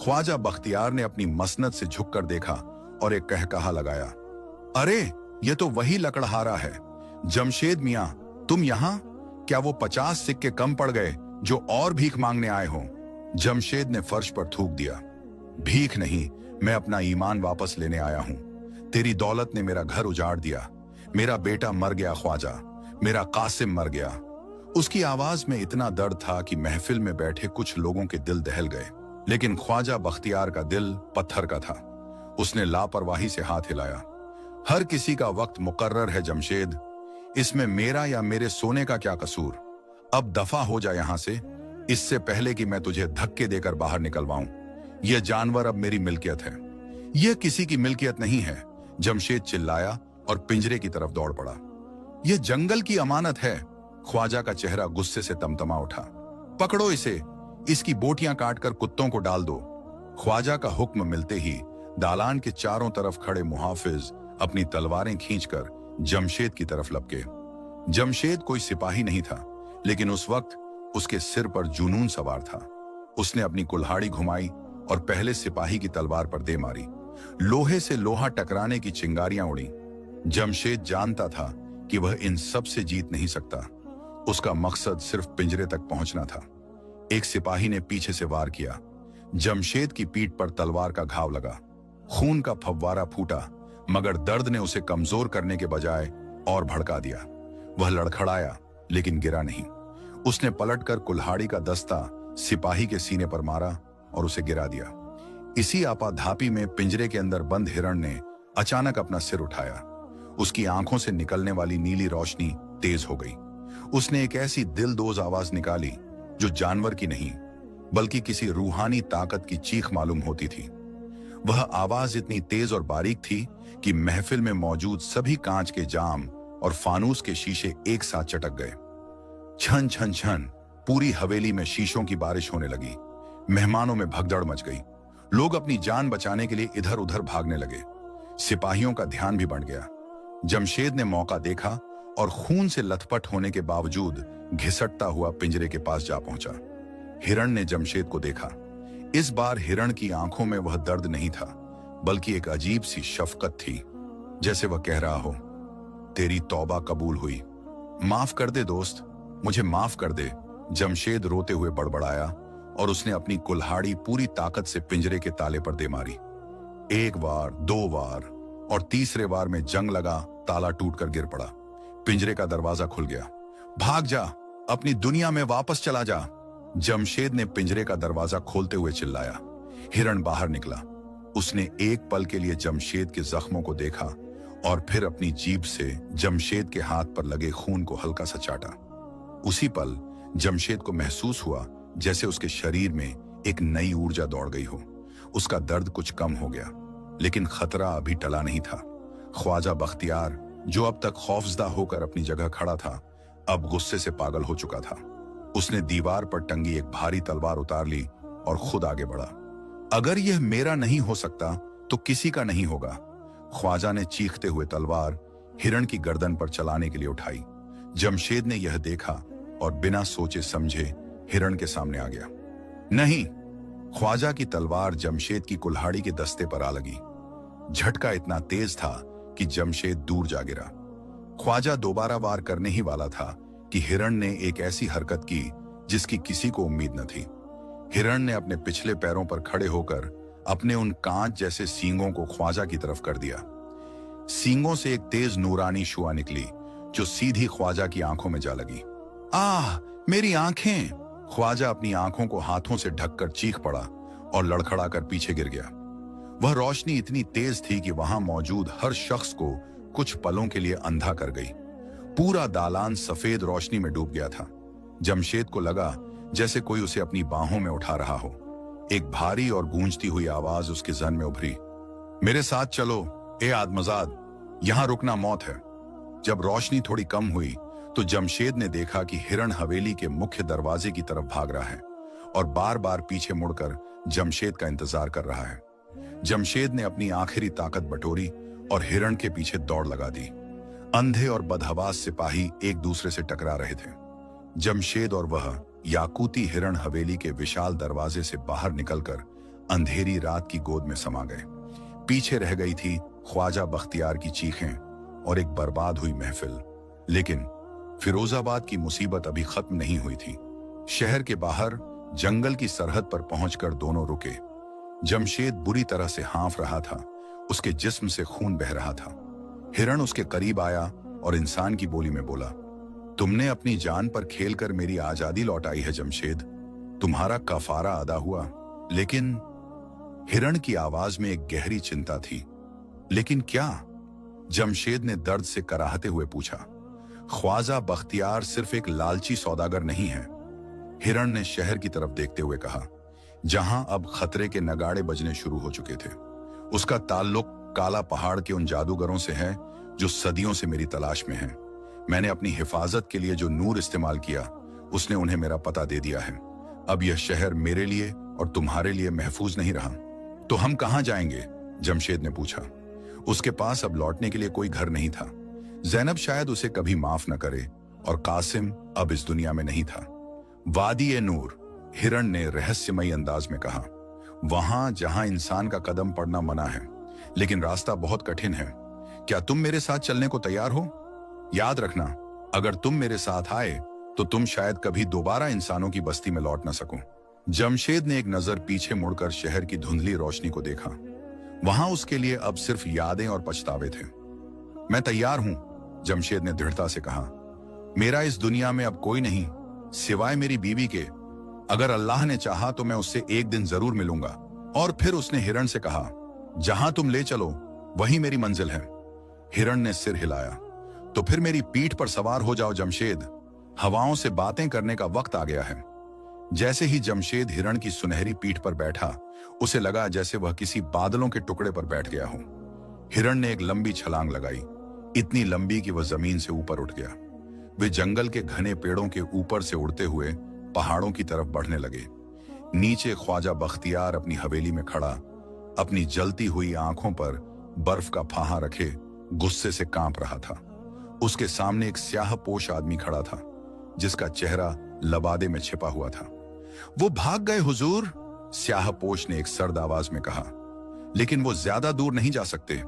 ख्वाजा बख्तियार ने अपनी मसनद से झुककर देखा और एक कहकहा लगाया। अरे, ये तो वही लकड़हारा है। जमशेद मियां, तुम यहां? क्या वो 50 सिक्के कम पड़ गए जो और भीख मांगने आए हो? जमशेद ने फर्श पर थूक दिया। भीख नहीं, मैं अपना ईमान वापस लेने आया हूं। तेरी दौलत ने मेरा घर उजाड़ दिया। मेरा बेटा मर गया ख्वाजा, मेरा कासिम मर गया। उसकी आवाज में इतना दर्द था कि महफिल में बैठे कुछ लोगों के दिल दहल गए। लेकिन ख्वाजा बख्तियार का दिल पत्थर का था। उसने लापरवाही से हाथ हिलाया। हर किसी का वक्त मुकर्रर है जमशेद। इसमें मेरा या मेरे सोने का क्या कसूर? अब दफा हो जा यहां से, इससे पहले कि मैं तुझे धक्के देकर बाहर निकलवाऊं। यह जानवर अब मेरी मिल्कियत है, यह किसी की मिल्कियत नहीं है। जमशेद चिल्लाया और पिंजरे की तरफ दौड़ पड़ा। यह जंगल की अमानत है। ख्वाजा का चेहरा गुस्से से तमतमा उठा। पकड़ो इसे, इसकी बोटियां काटकर कुत्तों को डाल दो। ख्वाजा का हुक्म मिलते ही दालान के चारों तरफ खड़े मुहाफिज अपनी तलवारें खींचकर जमशेद की तरफ लपके। जमशेद कोई सिपाही नहीं था, लेकिन उस वक्त उसके सिर पर जुनून सवार था। उसने अपनी कुल्हाड़ी घुमाई और पहले सिपाही की तलवार पर दे मारी। लोहे से लोहा टकराने की चिंगारियां उड़ी। जमशेद जानता था कि वह इन सब से जीत नहीं सकता। उसका मकसद सिर्फ पिंजरे तक पहुंचना था। एक सिपाही ने पीछे से वार किया। जमशेद की पीठ पर तलवार का घाव लगा। खून का फव्वारा फूटा, मगर दर्द ने उसे कमजोर करने के बजाय और भड़का दिया। वह लड़खड़ाया, लेकिन गिरा नहीं। उसने पलटकर कुल्हाड़ी का दस्ता सिपाही के सीने पर मारा और उसे गिरा दिया। इसी आपाधापी में पिंजरे के अंदर बंद हिरण ने अचानक अपना सिर उठाया। उसकी आंखों से निकलने वाली नीली रोशनी तेज हो गई। उसने एक ऐसी दिलदोज आवाज निकाली जो जानवर की नहीं, बल्कि किसी रूहानी ताकत की चीख मालूम होती थी। वह आवाज इतनी तेज और बारीक थी कि महफिल में मौजूद सभी कांच के जाम और फानूस के शीशे एक साथ चटक गए। छन छन छन, पूरी हवेली में शीशों की बारिश होने लगी। मेहमानों में भगदड़ मच गई। लोग अपनी जान बचाने के लिए इधर उधर भागने लगे। सिपाहियों का ध्यान भी बढ़ गया। जमशेद ने मौका देखा और खून से लथपथ होने के बावजूद घिसटता हुआ पिंजरे के पास जा पहुंचा। हिरण ने जमशेद को देखा। इस बार हिरण की आंखों में वह दर्द नहीं था, बल्कि एक अजीब सी शफकत थी, जैसे वह कह रहा हो, तेरी तौबा कबूल हुई। माफ कर दे दोस्त, मुझे माफ कर दे। जमशेद रोते हुए बड़बड़ाया और उसने अपनी कुल्हाड़ी पूरी ताकत से पिंजरे के ताले पर दे मारी। एक बार, दो बार और तीसरे बार में जंग लगा। ताला टूटकर गिर पड़ा। पिंजरे का दरवाजा खुल गया। भाग जा, अपनी दुनिया में वापस चला जा। जमशेद ने पिंजरे का दरवाजा खोलते हुए चिल्लाया। हिरण बाहर निकला। उसने एक पल के लिए जमशेद के जख्मों को देखा और फिर अपनी जीभ से जमशेद के हाथ पर लगे खून को हल्का सा चाटा। उसी पल जमशेद को महसूस हुआ जैसे उसके शरीर में एक नई ऊर्जा दौड़ गई हो। उसका दर्द कुछ कम हो गया, लेकिन खतरा अभी टला नहीं था। ख्वाजा बख्तियार, जो अब तक खौफजदा होकर अपनी जगह खड़ा था, अब गुस्से से पागल हो चुका था। उसने दीवार पर टंगी एक भारी तलवार उतार ली और खुद आगे बढ़ा। अगर यह मेरा नहीं हो सकता तो किसी का नहीं होगा। ख्वाजा ने चीखते हुए तलवार हिरण की गर्दन पर चलाने के लिए उठाई। जमशेद ने यह देखा और बिना सोचे समझे हिरण के सामने आ गया। नहीं, ख्वाजा की तलवार जमशेद की कुल्हाड़ी के दस्ते पर आ लगी। झटका इतना तेज था कि जमशेद दूर जा गिरा। ख्वाजा दोबारा वार करने ही वाला था कि हिरण ने एक ऐसी हरकत की जिसकी किसी को उम्मीद न थी। हिरण ने अपने पिछले पैरों पर खड़े होकर अपने उन कांच जैसे सींगों को ख्वाजा की तरफ कर दिया। सींगों से एक तेज नूरानी शुआ निकली जो सीधी ख्वाजा की आंखों में जा लगी। आह, मेरी आंखें! ख्वाजा अपनी आंखों को हाथों से ढककर चीख पड़ा और लड़खड़ाकर पीछे गिर गया। वह रोशनी इतनी तेज थी कि वहां मौजूद हर शख्स को कुछ पलों के लिए अंधा कर गई। पूरा दालान सफेद रोशनी में डूब गया था। जमशेद को लगा जैसे कोई उसे अपनी बाहों में उठा रहा हो। एक भारी और गूंजती हुई आवाज उसके जहन में उभरी, मेरे साथ चलो ए आदमजाद, यहां रुकना मौत है। जब रोशनी थोड़ी कम हुई तो जमशेद ने देखा कि हिरण हवेली के मुख्य दरवाजे की तरफ भाग रहा है और बार बार पीछे मुड़कर जमशेद का इंतजार कर रहा है। जमशेद ने अपनी आखिरी ताकत बटोरी और हिरण के पीछे दौड़ लगा दी। अंधे और बदहवास सिपाही एक दूसरे से टकरा रहे थे। जमशेद और वह याकूती हिरण हवेली के विशाल दरवाजे से बाहर निकलकर अंधेरी रात की गोद में समा गए। पीछे रह गई थी ख्वाजा बख्तियार की चीखें और एक बर्बाद हुई महफिल। लेकिन फिरोजाबाद की मुसीबत अभी खत्म नहीं हुई थी। शहर के बाहर जंगल की सरहद पर पहुंचकर दोनों रुके। जमशेद बुरी तरह से हाँफ रहा था, उसके जिस्म से खून बह रहा था। हिरण उसके करीब आया और इंसान की बोली में बोला, तुमने अपनी जान पर खेलकर मेरी आजादी लौटाई है जमशेद, तुम्हारा कफारा अदा हुआ। लेकिन हिरण की आवाज में एक गहरी चिंता थी। लेकिन क्या? जमशेद ने दर्द से कराहते हुए पूछा। ख्वाजा बख्तियार सिर्फ एक लालची सौदागर नहीं है, हिरण ने शहर की तरफ देखते हुए कहा, जहां अब खतरे के नगाड़े बजने शुरू हो चुके थे। उसका ताल्लुक काला पहाड़ के उन जादूगरों से है जो सदियों से मेरी तलाश में हैं। मैंने अपनी हिफाजत के लिए जो नूर इस्तेमाल किया, उसने उन्हें मेरा पता दे दिया है। अब यह शहर मेरे लिए और तुम्हारे लिए महफूज नहीं रहा। तो हम कहां जाएंगे? जमशेद ने पूछा। उसके पास अब लौटने के लिए कोई घर नहीं था। जैनब शायद उसे कभी माफ न करे और कासिम अब इस दुनिया में नहीं था। वादी ए नूर, हिरण ने रहस्यमयी अंदाज में कहा, वहां जहां इंसान का कदम पड़ना मना है, लेकिन रास्ता बहुत कठिन है। क्या तुम मेरे साथ चलने को तैयार हो? याद रखना, अगर तुम मेरे साथ आए तो तुम शायद कभी दोबारा इंसानों की बस्ती में लौट न सको। जमशेद ने एक नजर पीछे मुड़कर शहर की धुंधली रोशनी को देखा। वहां उसके लिए अब सिर्फ यादें और पछतावे थे। मैं तैयार हूं, जमशेद ने दृढ़ता से कहा। मेरा इस दुनिया में अब कोई नहीं सिवाय मेरी बीवी के। अगर अल्लाह ने चाहा तो मैं उससे एक दिन जरूर मिलूंगा। और फिर उसने हिरण से कहा, जहां तुम ले चलो वही मेरी मंजिल है। हिरण ने सिर हिलाया। तो फिर मेरी पीठ पर सवार हो जाओ जमशेद, हवाओं से बातें करने का वक्त आ गया है। जैसे ही जमशेद हिरण की सुनहरी पीठ पर बैठा, उसे लगा जैसे वह किसी बादलों के टुकड़े पर बैठ गया हो। हिरण ने एक लंबी छलांग लगाई, इतनी लंबी कि वह जमीन से ऊपर उठ गया। वे जंगल के घने पेड़ों के ऊपर से उड़ते हुए पहाड़ों की तरफ बढ़ने लगे। नीचे ख्वाजा बख्तियार अपनी हवेली में खड़ा, अपनी जलती हुई आंखों पर बर्फ का फाहा रखे गुस्से से कांप रहा था। उसके सामने एक स्याह पोश आदमी खड़ा था, जिसका चेहरा लबादे में छिपा हुआ था। वो भाग गए हुजूर, स्याह पोश ने एक सर्द आवाज में कहा। लेकिन वो ज्यादा दूर नहीं जा सकते।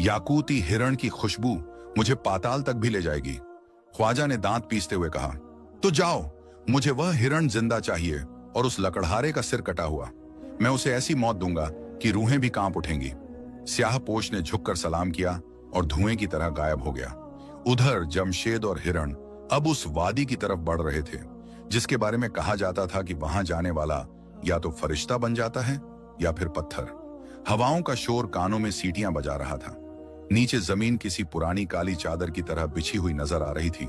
याकूती हिरण की खुशबू मुझे पाताल तक भी ले जाएगी। ख्वाजा ने दांत पीसते हुए कहा, तो जाओ, मुझे वह हिरण जिंदा चाहिए और उस लकड़हारे का सिर कटा हुआ। मैं उसे ऐसी मौत दूंगा कि रूहें भी कांप उठेंगी। स्याह पोश ने झुककर सलाम किया और धुएं की तरह गायब हो गया। उधर जमशेद और हिरण अब उस वादी की तरफ बढ़ रहे थे, जिसके बारे में कहा जाता था कि वहां जाने वाला या तो फरिश्ता बन जाता है या फिर पत्थर। हवाओं का शोर कानों में सीटियां बजा रहा था। नीचे जमीन किसी पुरानी काली चादर की तरह बिछी हुई नजर आ रही थी,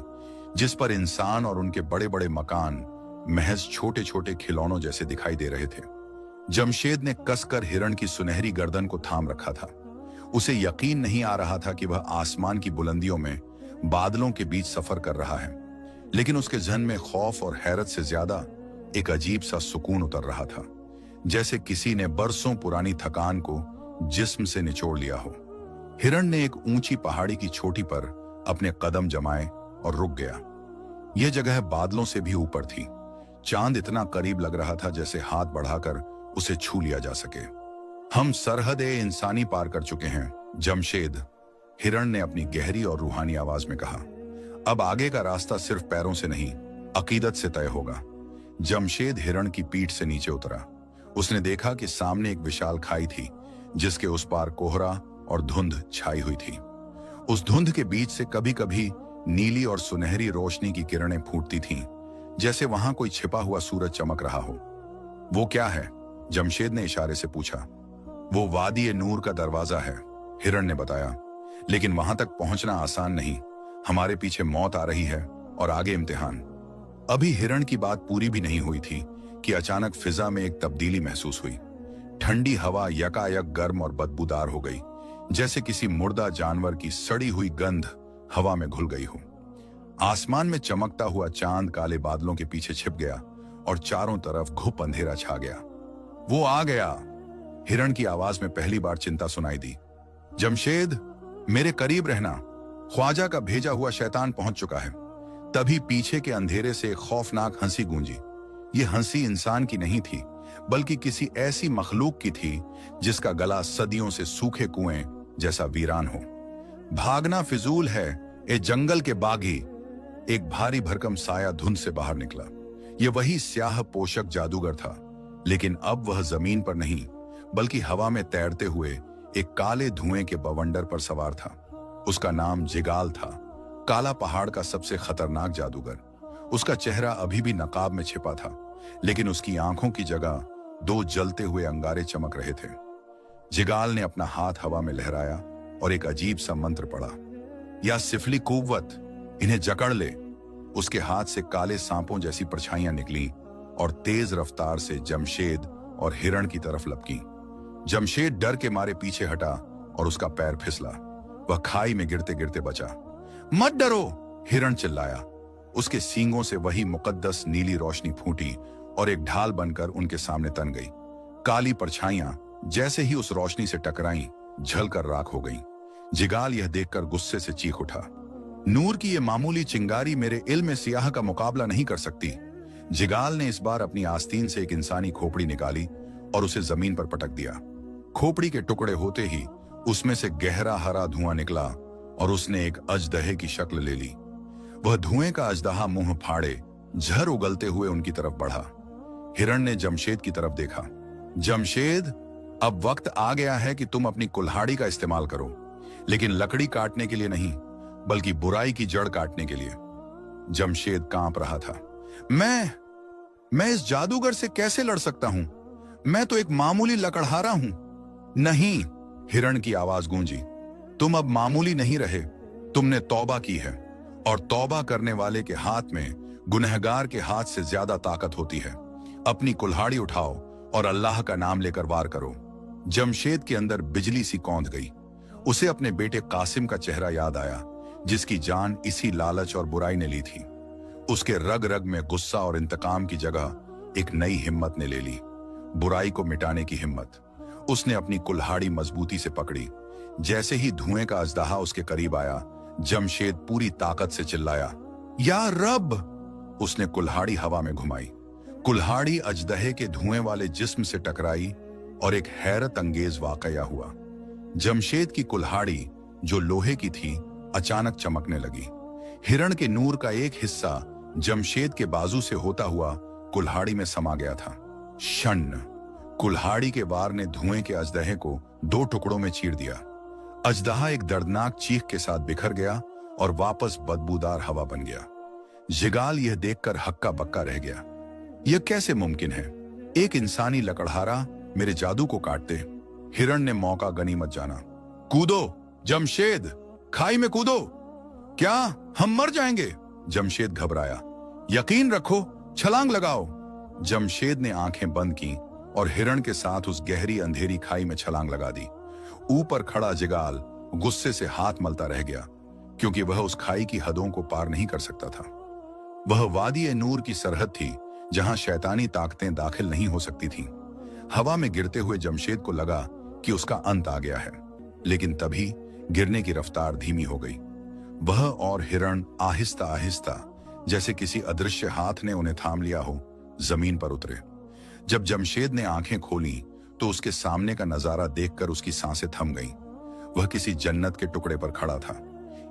जिस पर इंसान और उनके बड़े बड़े मकान महज छोटे छोटे खिलौनों जैसे दिखाई दे रहे थे। जमशेद ने कसकर हिरण की सुनहरी गर्दन को थाम रखा था। उसे यकीन नहीं आ रहा था कि वह आसमान की बुलंदियों में बादलों के बीच सफर कर रहा है, लेकिन उसके जहन में खौफ और हैरत से ज्यादा एक अजीब सा सुकून उतर रहा था, जैसे किसी ने बरसों पुरानी थकान को जिस्म से निचोड़ लिया हो। हिरण ने एक ऊंची पहाड़ी की चोटी पर अपने कदम जमाए और रुक गया। यह जगह बादलों से भी ऊपर थी। चांद इतना करीब लग रहा था जैसे हाथ बढ़ाकर उसे छू लिया जा सके। हम सरहद-ए इंसानी पार कर चुके हैं जमशेद, हिरण ने अपनी गहरी और रूहानी आवाज में कहा। अब आगे का रास्ता सिर्फ पैरों से नहीं, अकीदत से तय होगा। जमशेद हिरण की पीठ से नीचे उतरा। उसने देखा कि सामने एक विशाल खाई थी, जिसके उस पार कोहरा और धुंध छाई हुई थी। उस धुंध के बीच से कभी कभी नीली और सुनहरी रोशनी की किरणें फूटती थीं, जैसे वहां कोई छिपा हुआ सूरज चमक रहा हो। वो क्या है? जमशेद ने इशारे से पूछा। वो वादी ए नूर का दरवाजा है, हिरण ने बताया, लेकिन वहां तक पहुंचना आसान नहीं। हमारे पीछे मौत आ रही है और आगे इम्तिहान। अभी हिरण की बात पूरी भी नहीं हुई थी कि अचानक फिजा में एक तब्दीली महसूस हुई। ठंडी हवा यकायक गर्म और बदबूदार हो गई, जैसे किसी मुर्दा जानवर की सड़ी हुई गंध हवा में घुल गई हो। आसमान में चमकता हुआ चांद काले बादलों के पीछे छिप गया और चारों तरफ घुप अंधेरा छा गया। वो आ गया। हिरण की आवाज में पहली बार चिंता सुनाई दी। जमशेद, मेरे करीब रहना, ख्वाजा का भेजा हुआ शैतान पहुंच चुका है। तभी पीछे के अंधेरे से एक खौफनाक हंसी गूंजी। ये हंसी इंसान की नहीं थी, बल्कि किसी ऐसी मखलूक की थी जिसका गला सदियों से सूखे कुएं जैसा वीरान हो। भागना फिजूल है, ए जंगल के बागी। एक भारी भरकम साया धुंध से बाहर निकला। ये वही स्याह पोशक जादूगर था, लेकिन अब वह जमीन पर नहीं, बल्कि हवा में तैरते हुए एक काले धुएं के बवंडर पर सवार था। उसका नाम जिगाल था, काला पहाड़ का सबसे खतरनाक जादूगर। उसका चेहरा अभी भी नकाब में छिपा था, लेकिन उसकी आंखों की जगह दो जलते हुए अंगारे चमक रहे थे। जिगाल ने अपना हाथ हवा में लहराया और एक अजीब सा मंत्र पढ़ा। या सिफली कुव्वत, इन्हें जकड़ ले। उसके हाथ से काले सांपों जैसी परछाइयां निकली और तेज रफ्तार से जमशेद और हिरण की तरफ लपकी। जमशेद डर के मारे पीछे हटा और उसका पैर फिसला। वह खाई में गिरते गिरते बचा। मत डरो, हिरण चिल्लाया। उसके सींगों से वही मुकद्दस नीली रोशनी फूटी और एक ढाल बनकर उनके सामने तन गई। काली परछाइयां जैसे ही उस रोशनी से टकराईं, झलकर राख हो गईं। जिगाल यह देखकर गुस्से से चीख उठा। नूर की यह मामूली चिंगारी मेरे इल्म सियाह का मुकाबला नहीं कर सकती। जिगाल ने इस बार अपनी आस्तीन से एक इंसानी खोपड़ी निकाली और उसे जमीन पर पटक दिया। खोपड़ी के टुकड़े होते ही उसमें से गहरा हरा धुआं निकला और उसने एक अजदहे की शक्ल ले ली। वह धुएं का अजदहा मुंह फाड़े झर उगलते हुए उनकी तरफ बढ़ा। हिरण ने जमशेद की तरफ देखा। जमशेद, अब वक्त आ गया है कि तुम अपनी कुल्हाड़ी का इस्तेमाल करो, लेकिन लकड़ी काटने के लिए नहीं, बल्कि बुराई की जड़ काटने के लिए। जमशेद कांप रहा था। मैं इस जादूगर से कैसे लड़ सकता हूं? मैं तो एक मामूली लकड़हारा हूं। नहीं, हिरण की आवाज गूंजी, तुम अब मामूली नहीं रहे, तुमने तौबा की है, और तौबा करने वाले के हाथ में गुनहगार के हाथ से ज्यादा ताकत होती है। अपनी कुल्हाड़ी उठाओ और अल्लाह का नाम लेकर वार करो। जमशेद के अंदर बिजली सी कौंध गई। उसे अपने बेटे कासिम का चेहरा याद आया, जिसकी जान इसी लालच और बुराई ने ली थी। उसके रग रग में गुस्सा और इंतकाम की जगह एक नई हिम्मत ने ले ली, बुराई को मिटाने की हिम्मत। उसने अपनी कुल्हाड़ी मजबूती से पकड़ी। जैसे ही धुएं का अजदहा उसके करीब आया, जमशेद पूरी ताकत से चिल्लाया, या रब। उसने कुल्हाड़ी हवा में घुमाई। कुल्हाड़ी अजदहे के धुएं वाले जिस्म से टकराई और एक हैरत अंगेज वाकया हुआ। जमशेद की कुल्हाड़ी, जो लोहे की थी, अचानक चमकने लगी। हिरण के नूर का एक हिस्सा जमशेद के बाजू से होता हुआ कुल्हाड़ी में समा गया था। शन्न, कुल्हाड़ी के वार ने धुएं के अजदहे को दो टुकड़ों में चीर दिया। अजदहा एक दर्दनाक चीख के साथ बिखर गया और वापस बदबूदार हवा बन गया। जिगाल यह देखकर हक्का बक्का रह गया। यह कैसे मुमकिन है? एक इंसानी लकड़हारा मेरे जादू को काटते। हिरण ने मौका गनीमत जाना। कूदो जमशेद, खाई में कूदो। क्या हम मर जाएंगे? जमशेद घबराया। यकीन रखो, छलांग लगाओ। जमशेद ने आंखें बंद की और हिरण के साथ उस गहरी अंधेरी खाई में छलांग लगा दी। ऊपर खड़ा जिगाल गुस्से से हाथ मलता रह गया, क्योंकि वह उस खाई की हदों को पार नहीं कर सकता था। वह वादी ए नूर की सरहद थी, जहां शैतानी ताकतें दाखिल नहीं हो सकती थीं। हवा में गिरते हुए जमशेद को लगा कि उसका अंत आ गया है, लेकिन तभी गिरने की रफ्तार धीमी हो गई। वह और हिरण आहिस्ता आहिस्ता, जैसे किसी अदृश्य हाथ ने उन्हें थाम लिया हो, जमीन पर उतरे। जब जमशेद ने आंखें खोली तो उसके सामने का नजारा देखकर उसकी सांसें थम गईं। वह किसी जन्नत के टुकड़े पर खड़ा था।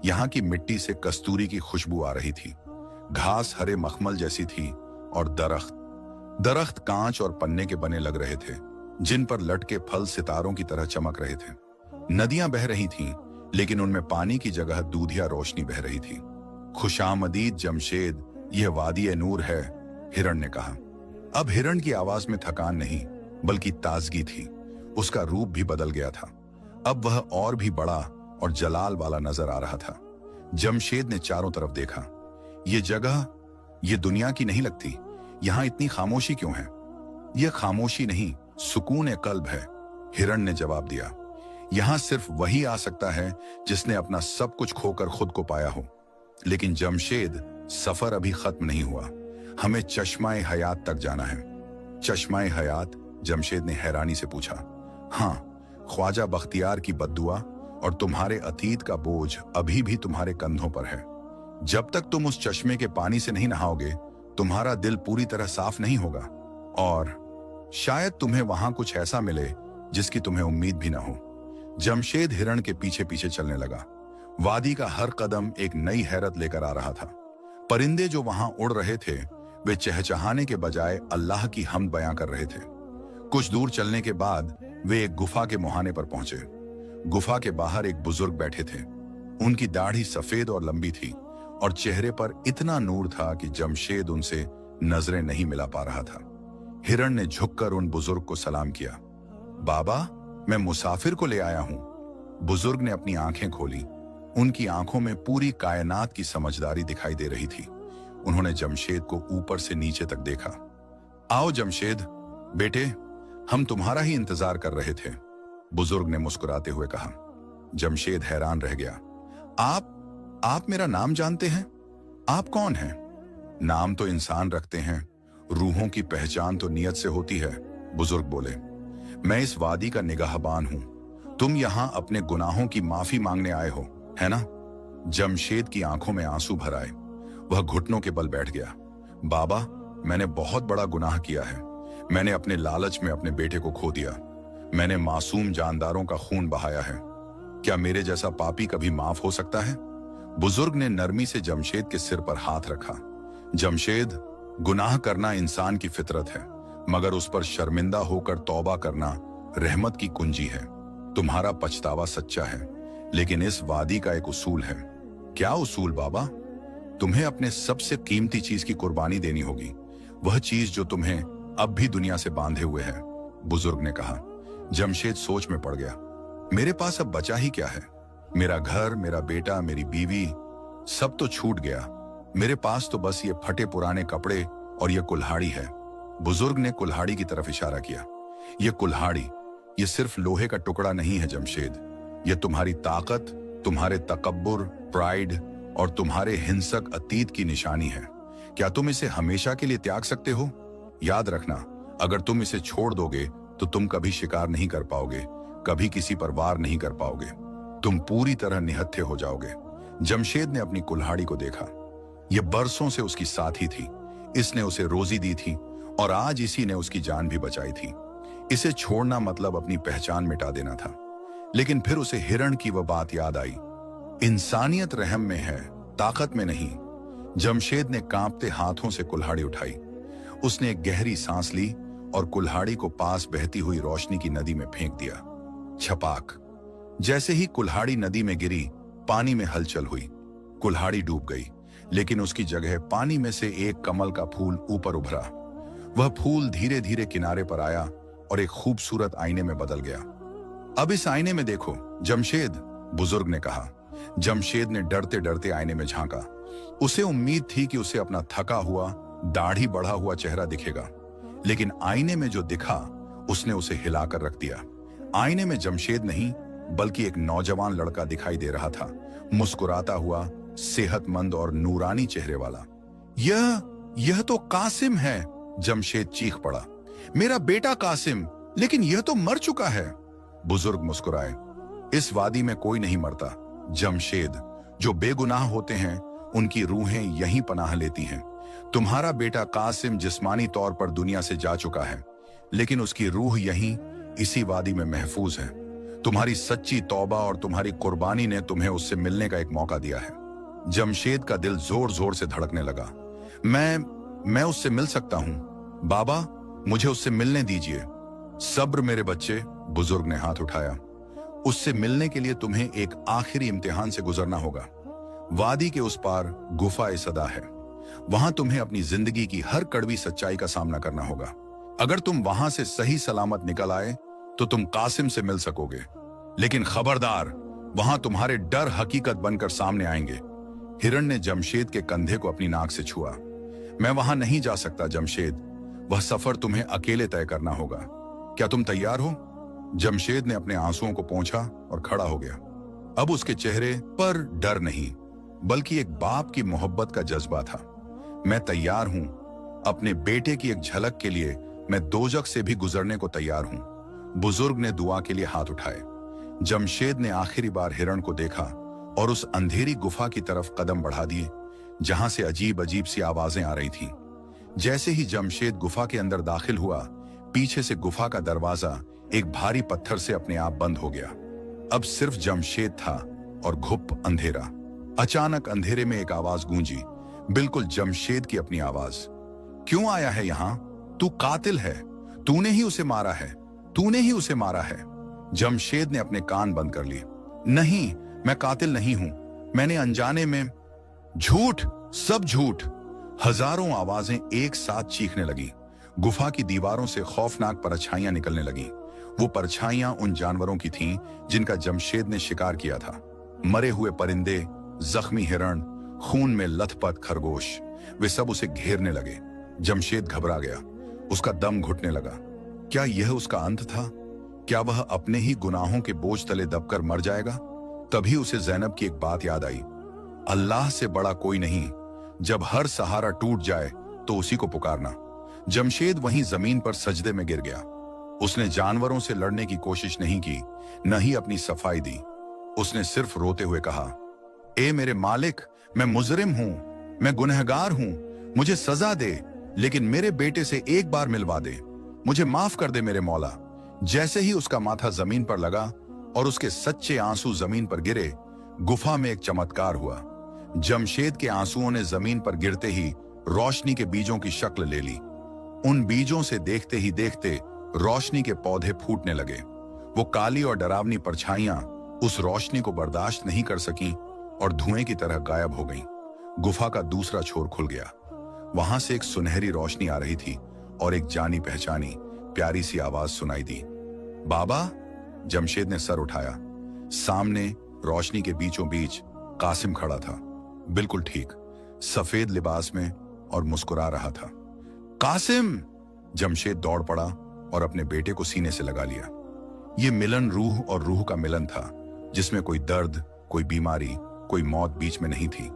यहाँ की मिट्टी से कस्तूरी की खुशबू आ रही थी। घास हरे मखमल जैसी थी और दरख्त कांच और पन्ने के बने लग रहे थे, जिन पर लटके फल सितारों की तरह चमक रहे थे। नदियां बह रही थीं, लेकिन उनमें पानी की जगह दूधिया रोशनी बह रही थी। खुशामदीद जमशेद, यह वादी ए नूर है, हिरण ने कहा। अब हिरण की आवाज में थकान नहीं, बल्कि ताजगी थी। उसका रूप भी बदल गया था। अब वह और भी बड़ा और जलाल वाला नजर आ रहा था। जमशेद ने चारों तरफ देखा। ये जगह, ये दुनिया की नहीं लगती। यहां इतनी खामोशी क्यों है? यह खामोशी नहीं, सुकून कल्ब है, हिरण ने जवाब दिया। यहां सिर्फ वही आ सकता है जिसने अपना सब कुछ खोकर खुद को पाया हो। लेकिन जमशेद, सफर अभी खत्म नहीं हुआ। हमें चश्माए हयात तक जाना है। चश्माए हयात? जमशेद ने हैरानी से पूछा। हाँ, ख्वाजा बख्तियार की बद्दुआ और तुम्हारे अतीत का बोझ अभी भी तुम्हारे कंधों पर है। जब तक तुम उस चश्मे के पानी से नहीं नहाओगे, तुम्हारा दिल पूरी तरह साफ नहीं होगा, और शायद तुम्हें वहां कुछ ऐसा मिले जिसकी तुम्हें उम्मीद भी ना हो। जमशेद हिरण के पीछे पीछे चलने लगा। वादी का हर कदम एक नई हैरत लेकर आ रहा था। परिंदे जो वहां उड़ रहे थे, वे चहचहाने के बजाय अल्लाह की हम्द बयां कर रहे थे। कुछ दूर चलने के बाद वे एक गुफा के मुहाने पर पहुंचे। गुफा के बाहर एक बुजुर्ग बैठे थे। उनकी दाढ़ी सफेद और लंबी थी और चेहरे पर इतना नूर था कि जमशेद उनसे नजरें नहीं मिला पा रहा था। हिरण ने झुककर उन बुजुर्ग को सलाम किया। बाबा, मैं मुसाफिर को ले आया हूं। बुजुर्ग ने अपनी आंखें खोली। उनकी आंखों में पूरी कायनात की समझदारी दिखाई दे रही थी। उन्होंने जमशेद को ऊपर से नीचे तक देखा। आओ जमशेद, बेटे, हम तुम्हारा ही इंतजार कर रहे थे, बुजुर्ग ने मुस्कुराते हुए कहा। जमशेद हैरान रह गया। आप मेरा नाम जानते हैं? आप कौन हैं? नाम तो इंसान रखते हैं, रूहों की पहचान तो नियत से होती है, बुजुर्ग बोले। मैं इस वादी का निगाहबान हूं। तुम यहां अपने गुनाहों की माफी मांगने आए हो, है ना? जमशेद की आंखों में आंसू भर आए। वह घुटनों के बल बैठ गया। बाबा, मैंने बहुत बड़ा गुनाह किया है। मैंने अपने लालच में अपने बेटे को खो दिया। मैंने मासूम जानदारों का खून बहाया है। क्या मेरे जैसा पापी कभी माफ हो सकता है? बुजुर्ग ने नरमी से जमशेद के सिर पर हाथ रखा। जमशेद, गुनाह करना इंसान की फितरत है, मगर उस पर शर्मिंदा होकर तौबा करना रहमत की कुंजी है। तुम्हारा पछतावा सच्चा है, लेकिन इस वादी का एक उसूल है। क्या उसूल बाबा? तुम्हें अपने सबसे कीमती चीज की कुर्बानी देनी होगी, वह चीज जो तुम्हें अब भी दुनिया से बांधे हुए है, बुजुर्ग ने कहा। जमशेद सोच में पड़ गया। मेरे पास अब बचा ही क्या है? मेरा घर, मेरा बेटा, मेरी बीवी, सब तो छूट गया। मेरे पास तो बस ये फटे पुराने कपड़े और ये कुल्हाड़ी है। बुजुर्ग ने कुल्हाड़ी की तरफ इशारा किया। ये कुल्हाड़ी, ये सिर्फ लोहे का टुकड़ा नहीं है जमशेद। ये तुम्हारी ताकत, तुम्हारे तकब्बुर, प्राइड और तुम्हारे हिंसक अतीत की निशानी है। क्या तुम इसे हमेशा के लिए त्याग सकते हो? याद रखना, अगर तुम इसे छोड़ दोगे तो तुम कभी शिकार नहीं कर पाओगे, कभी किसी पर वार नहीं कर पाओगे। तुम पूरी तरह निहत्थे हो जाओगे। जमशेद ने अपनी कुल्हाड़ी को देखा। यह बरसों से उसकी साथी थी। इसने उसे रोजी दी थी और आज इसी ने उसकी जान भी बचाई थी। इसे छोड़ना मतलब अपनी पहचान मिटा देना था। लेकिन फिर उसे हिरण की वह बात याद आई। इंसानियत रहम में है, ताकत में नहीं। जमशेद ने कांपते हाथों से कुल्हाड़ी उठाई। उसने एक गहरी सांस ली और कुल्हाड़ी को पास बहती हुई रोशनी की नदी में फेंक दिया। छपाक! जैसे ही कुल्हाड़ी नदी में गिरी, पानी में हलचल हुई। कुल्हाड़ी डूब गई, लेकिन उसकी जगह पानी में से एक कमल का फूल ऊपर उभरा। वह फूल धीरे धीरे किनारे पर आया और एक खूबसूरत आईने में बदल गया। अब इस आईने में देखो जमशेद, बुजुर्ग ने कहा। जमशेद ने डरते डरते आईने में झांका। उसे उम्मीद थी कि उसे अपना थका हुआ, दाढ़ी बढ़ा हुआ चेहरा दिखेगा, लेकिन आईने में जो दिखा उसने उसे हिलाकर रख दिया। आईने में जमशेद नहीं, बल्कि एक नौजवान लड़का दिखाई दे रहा था, मुस्कुराता हुआ, सेहतमंद और नूरानी चेहरे वाला। यह तो कासिम है, जमशेद चीख पड़ा। मेरा बेटा कासिम, लेकिन यह तो मर चुका है। बुजुर्ग मुस्कुराए। इस वादी में कोई नहीं मरता जमशेद। जो बेगुनाह होते हैं उनकी रूहें यहीं पनाह लेती हैं। तुम्हारा बेटा कासिम जिस्मानी तौर पर दुनिया से जा चुका है, लेकिन उसकी रूह यहीं इसी वादी में महफूज है। तुम्हारी सच्ची तौबा और तुम्हारी कुर्बानी ने तुम्हें उससे मिलने का एक मौका दिया है। जमशेद का दिल जोर जोर से धड़कने लगा। मैं उससे मिल सकता हूं बाबा, मुझे उससे मिलने दीजिए। सब्र मेरे बच्चे, बुजुर्ग ने हाथ उठाया। उससे मिलने के लिए तुम्हें एक आखिरी इम्तिहान से गुजरना होगा। वादी के उस पार गुफा-ए-सदा है। वहां तुम्हें अपनी जिंदगी की हर कड़वी सच्चाई का सामना करना होगा। अगर तुम वहां से सही सलामत निकल आए तो तुम कासिम से मिल सकोगे, लेकिन खबरदार, वहां तुम्हारे डर हकीकत बनकर सामने आएंगे। हिरण ने जमशेद के कंधे को अपनी नाक से छुआ। मैं वहां नहीं जा सकता जमशेद, वह सफर तुम्हें अकेले तय करना होगा। क्या तुम तैयार हो? जमशेद ने अपने आंसुओं को पोंछा और खड़ा हो गया। अब उसके चेहरे पर डर नहीं, बल्कि एक बाप की मोहब्बत का जज्बा था। मैं तैयार हूं, अपने बेटे की एक झलक के लिए मैं दोजख से भी गुजरने को तैयार हूं। बुजुर्ग ने दुआ के लिए हाथ उठाए। जमशेद ने आखिरी बार हिरण को देखा और उस अंधेरी गुफा की तरफ कदम बढ़ा दिए, जहां से अजीब अजीब सी आवाजें आ रही थीं। जैसे ही जमशेद गुफा के अंदर दाखिल हुआ, पीछे से गुफा का दरवाजा एक भारी पत्थर से अपने आप बंद हो गया। अब सिर्फ जमशेद था और घुप अंधेरा। अचानक अंधेरे में एक आवाज गूंजी, बिल्कुल जमशेद की अपनी आवाज। क्यों आया है यहां? तू कातिल है, तूने ही उसे मारा है, तूने ही उसे मारा है। जमशेद ने अपने कान बंद कर लिए। नहीं, मैं कातिल नहीं हूं, मैंने अनजाने में। झूठ, सब झूठ। हजारों आवाजें एक साथ चीखने लगी। गुफा की दीवारों से खौफनाक परछाइयां निकलने लगीं। वो परछाइयां उन जानवरों की थीं जिनका जमशेद ने शिकार किया था। मरे हुए परिंदे, जख्मी हिरण, खून में लथपथ खरगोश, वे सब उसे घेरने लगे। जमशेद घबरा गया, उसका दम घुटने लगा। क्या यह उसका अंत था? क्या वह अपने ही गुनाहों के बोझ तले दबकर मर जाएगा? तभी उसे ज़ैनब की एक बात याद आई, अल्लाह से बड़ा कोई नहीं, जब हर सहारा टूट जाए तो उसी को पुकारना। जमशेद वहीं जमीन पर सजदे में गिर गया। उसने जानवरों से लड़ने की कोशिश नहीं की, न ही अपनी सफाई दी। उसने सिर्फ रोते हुए कहा, ए मेरे मालिक, मैं मुजरिम हूं, मैं गुनहगार हूं, मुझे सजा दे, लेकिन मेरे बेटे से एक बार मिलवा दे, मुझे माफ कर दे मेरे मौला। जैसे ही उसका माथा जमीन पर लगा और उसके सच्चे आंसू जमीन पर गिरे, गुफा में एक चमत्कार हुआ। जमशेद के आंसुओं ने जमीन पर गिरते ही रोशनी के बीजों की शक्ल ले ली। उन बीजों से देखते ही देखते रोशनी के पौधे फूटने लगे। वो काली और डरावनी परछाइयां उस रोशनी को बर्दाश्त नहीं कर सकीं और धुएं की तरह गायब हो गईं। गुफा का दूसरा छोर खुल गया। वहां से एक सुनहरी रोशनी आ रही थी और एक जानी पहचानी प्यारी सी आवाज सुनाई दी, बाबा। जमशेद ने सर उठाया। सामने रोशनी के बीचों बीच कासिम खड़ा था, बिल्कुल ठीक, सफेद लिबास में और मुस्कुरा रहा था। कासिम! जमशेद दौड़ पड़ा और अपने बेटे को सीने से लगा लिया। ये मिलन रूह और रूह का मिलन था, जिसमें कोई दर्द, कोई बीमारी, कोई मौत बीच में नहीं थी।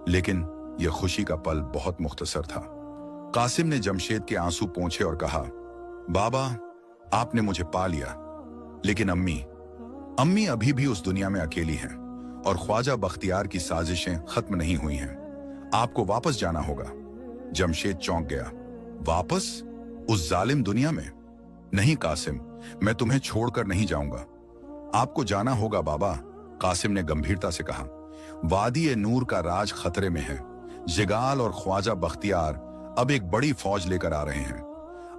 लेकिन यह खुशी का पल बहुत मुख्तसर था। कासिम ने जमशेद के आंसू पोंछे और कहा, बाबा, आपने मुझे पा लिया, लेकिन अम्मी अभी भी उस दुनिया में अकेली हैं और ख्वाजा बख्तियार की साजिशें खत्म नहीं हुई हैं। आपको वापस जाना होगा। जमशेद चौंक गया। वापस? उस जालिम दुनिया में? नहीं कासिम, मैं तुम्हें छोड़कर नहीं जाऊंगा। आपको जाना होगा बाबा, कासिम ने गंभीरता से कहा। वादी ए नूर का राज खतरे में है। जिगाल और ख्वाजा बख्तियार अब एक बड़ी फौज लेकर आ रहे हैं।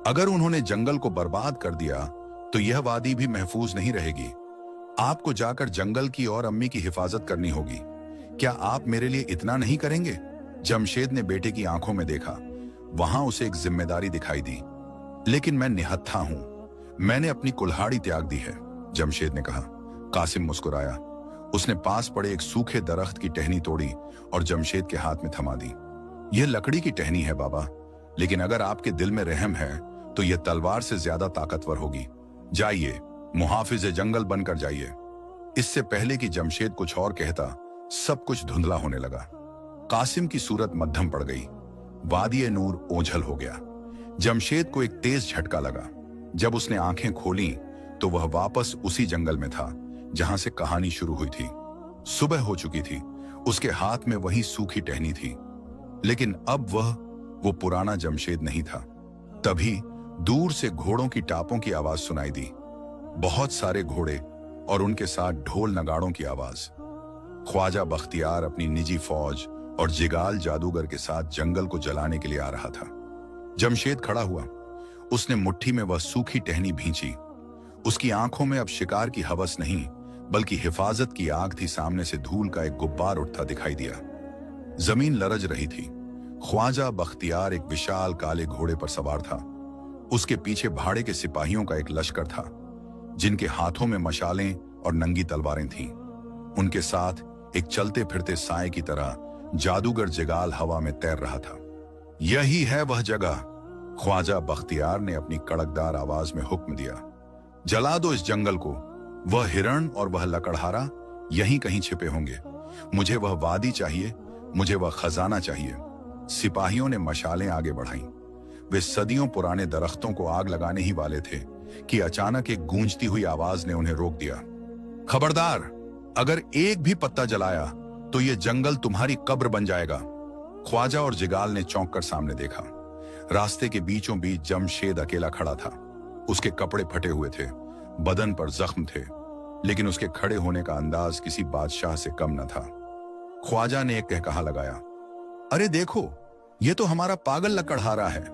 अगर उन्होंने जंगल को बर्बाद कर दिया तो यह वादी भी महफूज नहीं रहेगी। आपको जाकर जंगल की और अम्मी की हिफाजत करनी होगी। क्या आप मेरे लिए इतना नहीं करेंगे? जमशेद ने बेटे की आंखों में देखा। वहां उसे एक जिम्मेदारी दिखाई दी। लेकिन मैं निहत्था हूं, मैंने अपनी कुल्हाड़ी त्याग दी है, जमशेद ने कहा। कासिम मुस्कुराया। उसने पास पड़े एक सूखे दरख्त की टहनी तोड़ी और जमशेद के हाथ में थमा दी। यह लकड़ी की टहनी है बाबा, लेकिन अगर आपके दिल में रहम है तो यह तलवार से ज्यादा ताकतवर होगी। जाइए, मुहाफिज जंगल बनकर जाइए। इससे पहले कि जमशेद कुछ और कहता, सब कुछ धुंधला होने लगा। कासिम की सूरत मध्यम पड़ गई। वादी नूर ओझल हो गया। जमशेद को एक तेज झटका लगा। जब उसने आंखें खोली तो वह वापस उसी जंगल में था जहां से कहानी शुरू हुई थी। सुबह हो चुकी थी। उसके हाथ में वही सूखी टहनी थी, लेकिन अब वो पुराना जमशेद नहीं था। तभी दूर से घोड़ों की टापों की आवाज सुनाई दी। बहुत सारे घोड़े और उनके साथ ढोल नगाड़ों की आवाज। ख्वाजा बख्तियार अपनी निजी फौज और जिगाल जादूगर के साथ जंगल को जलाने के लिए आ रहा था। जमशेद खड़ा हुआ। उसने मुट्ठी में वह सूखी टहनी भींची। उसकी आंखों में अब शिकार की हवस नहीं, बल्कि हिफाजत की आग थी। सामने से धूल का एक गुब्बार उठता दिखाई दिया। जमीन लरज रही थी। ख्वाजा बख्तियार एक विशाल काले घोड़े पर सवार था। उसके पीछे भाड़े के सिपाहियों का एक लश्कर था, जिनके हाथों में मशालें और नंगी तलवारें थीं। उनके साथ एक चलते फिरते साए की तरह जादूगर जिगाल हवा में तैर रहा था। यही है वह जगह, ख्वाजा बख्तियार ने अपनी कड़कदार आवाज में हुक्म दिया। जला दो इस जंगल को। वह हिरण और वह लकड़हारा यहीं कहीं छिपे होंगे। मुझे वह वादी चाहिए, मुझे वह खजाना चाहिए। सिपाहियों ने मशालें आगे बढ़ाईं। वे सदियों पुराने दरख्तों को आग लगाने ही वाले थे कि अचानक एक गूंजती हुई आवाज ने उन्हें रोक दिया। खबरदार, अगर एक भी पत्ता जलाया तो यह जंगल तुम्हारी कब्र बन जाएगा। ख्वाजा और जिगाल ने चौंक कर सामने देखा। रास्ते के बीचों बीच जमशेद अकेला खड़ा था। उसके कपड़े फटे हुए थे, बदन पर जख्म थे, लेकिन उसके खड़े होने का अंदाज किसी बादशाह से कम न था। ख्वाजा ने एक कहकहा लगाया, अरे देखो, ये तो हमारा पागल लकड़हारा है।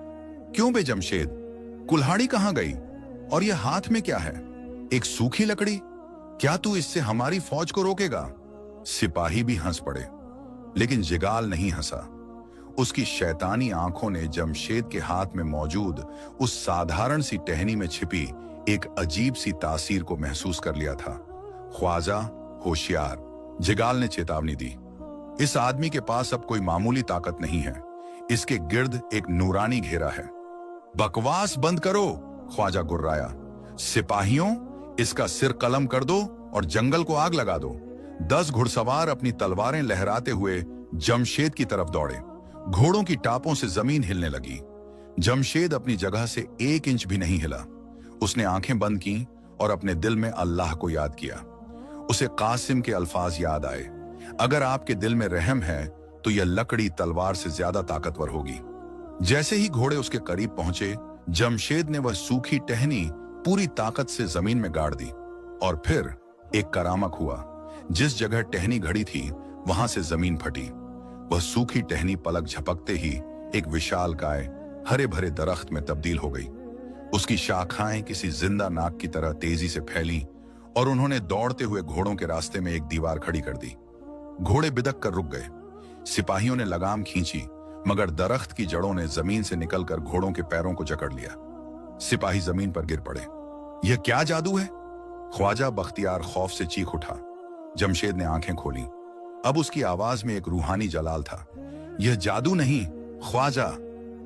क्यों बे जमशेद, कुल्हाड़ी कहां गई? और ये हाथ में क्या है? एक सूखी लकड़ी? क्या तू इससे हमारी फौज को रोकेगा? सिपाही भी हंस पड़े, लेकिन जिगाल नहीं हंसा। उसकी शैतानी आंखों ने जमशेद के हाथ में मौजूद उस साधारण सी टहनी में छिपी एक अजीब सी तासीर को महसूस कर लिया था। ख्वाजा, होशियार, जिगाल ने चेतावनी दी। इस आदमी के पास अब कोई मामूली ताकत नहीं है। इसके गिर्द एक नूरानी घेरा है। बकवास बंद करो, ख्वाजा गुर्राया। सिपाहियों, इसका सिर कलम कर दो और जंगल को आग लगा दो। 10 घुड़सवार अपनी तलवारें लहराते हुए जमशेद की तरफ दौड़े। घोड़ों की टापों से जमीन हिलने लगी। जमशेद अपनी जगह से 1 इंच भी नहीं हिला। उसने आंखें बंद की और अपने दिल में अल्लाह को याद किया। उसे कासिम के अल्फाज याद आए, अगर आपके दिल में रहम है तो यह लकड़ी तलवार से ज्यादा ताकतवर होगी। जैसे ही घोड़े उसके करीब पहुंचे, जमशेद ने वह सूखी टहनी पूरी ताकत से जमीन में गाड़ दी। और फिर एक करामक हुआ। जिस जगह टहनी घड़ी थी, वहां से जमीन फटी। वह सूखी टहनी पलक झपकते ही एक विशालकाय हरे भरे दरख्त में तब्दील हो गई। उसकी शाखाएं किसी जिंदा नाग की तरह तेजी से फैली और उन्होंने दौड़ते हुए घोड़ों के रास्ते में एक दीवार खड़ी कर दी। घोड़े बिदक कर रुक गए। सिपाहियों ने लगाम खींची, मगर दरख्त की जड़ों ने जमीन से निकलकर घोड़ों के पैरों को जकड़ लिया। सिपाही जमीन पर गिर पड़े। यह क्या जादू है? ख्वाजा बख्तियार खौफ से चीख उठा। जमशेद ने आंखें खोली। अब उसकी आवाज में एक रूहानी जलाल था। यह जादू नहीं ख्वाजा,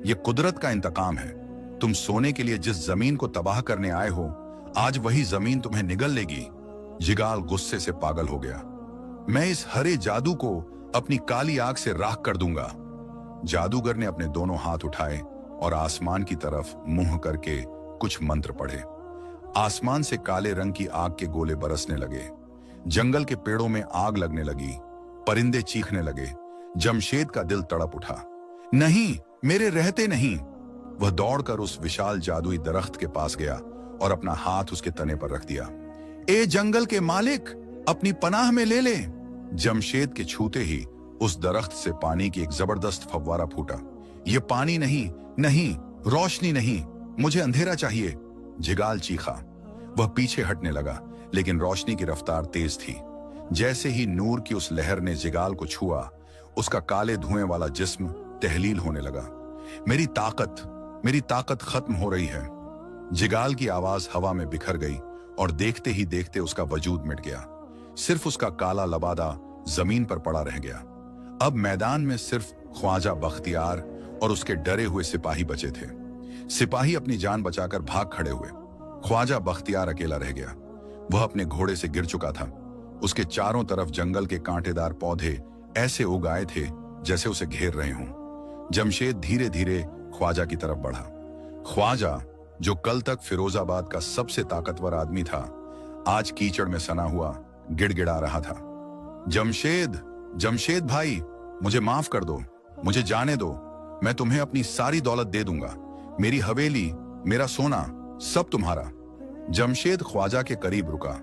यह कुदरत का इंतकाम है। तुम सोने के लिए जिस जमीन को तबाह करने आए हो, आज वही जमीन तुम्हें निगल लेगी। जिगाल गुस्से से पागल हो गया। मैं इस हरे जादू को अपनी काली आग से राख कर दूंगा। जादूगर ने अपने दोनों हाथ उठाए और आसमान की तरफ मुंह करके कुछ मंत्र पढ़े। आसमान से काले रंग की आग के गोले बरसने लगे। जंगल के पेड़ों में आग लगने लगी। परिंदे चीखने लगे। जमशेद का दिल तड़प उठा। नहीं, मेरे रहते नहीं। वह दौड़कर उस विशाल जादुई दरख्त के पास गया और अपना हाथ उसके तने पर रख दिया। ए जंगल के मालिक, अपनी पनाह में ले ले। जमशेद के छूते ही उस दरख्त से पानी की एक जबरदस्त फव्वारा फूटा। यह पानी नहीं, नहीं, रोशनी नहीं, मुझे अंधेरा चाहिए। जिगाल चीखा। वह पीछे हटने लगा, लेकिन रोशनी की रफ्तार तेज थी। जैसे ही नूर की उस लहर ने जिगाल को छुआ, उसका काले धुएं वाला जिस्म तहलील होने लगा। मेरी ताकत खत्म हो रही है। जिगाल की आवाज हवा में बिखर गई और देखते ही देखते उसका वजूद मिट गया। सिर्फ उसका काला लबादा जमीन पर पड़ा रह गया। अब मैदान में सिर्फ ख्वाजा बख्तियार और उसके डरे हुए सिपाही बचे थे। सिपाही अपनी जान बचाकर भाग खड़े हुए। ख्वाजा बख्तियार अकेला रह गया। वह अपने घोड़े से गिर चुका था। उसके चारों तरफ जंगल के कांटेदार पौधे ऐसे उग आए थे जैसे उसे घेर रहे हों। जमशेद धीरे धीरे ख्वाजा की तरफ बढ़ा। ख्वाजा, जो कल तक फिरोजाबाद का सबसे ताकतवर आदमी था, आज कीचड़ में सना हुआ गिड़गिड़ा रहा था। जमशेद भाई, मुझे माफ कर दो, मुझे जाने दो। मैं तुम्हें अपनी सारी दौलत दे दूंगा। मेरी हवेली, मेरा सोना, सब तुम्हारा। जमशेद ख्वाजा के करीब रुका।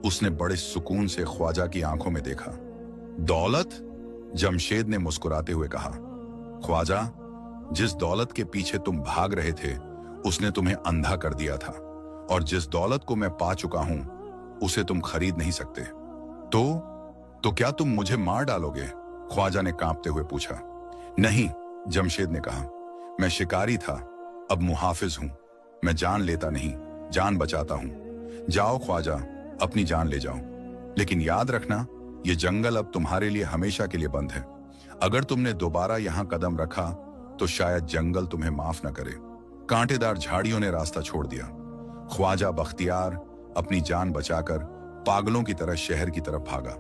उसने बड़े सुकून से ख्वाजा की आंखों में देखा। दौलत? जमशेद ने मुस्कुराते हुए कहा। ख्वाजा, जिस दौलत के पीछे तुम भाग रहे थे, उसने तुम्हें अंधा कर दिया था, और जिस दौलत को मैं पा चुका हूं, उसे तुम खरीद नहीं सकते। तो क्या तुम मुझे मार डालोगे? ख्वाजा ने कांपते हुए पूछा। नहीं, जमशेद ने कहा, मैं शिकारी था, अब मुहाफिज हूं। मैं जान लेता नहीं, जान बचाता हूं। जाओ ख्वाजा, अपनी जान ले जाओ, लेकिन याद रखना ये जंगल अब तुम्हारे लिए हमेशा के लिए बंद है। अगर तुमने दोबारा यहां कदम रखा तो शायद जंगल तुम्हें माफ न करे। कांटेदार झाड़ियों ने रास्ता छोड़ दिया। ख्वाजा बख्तियार अपनी जान बचाकर पागलों की तरह शहर की तरफ भागा।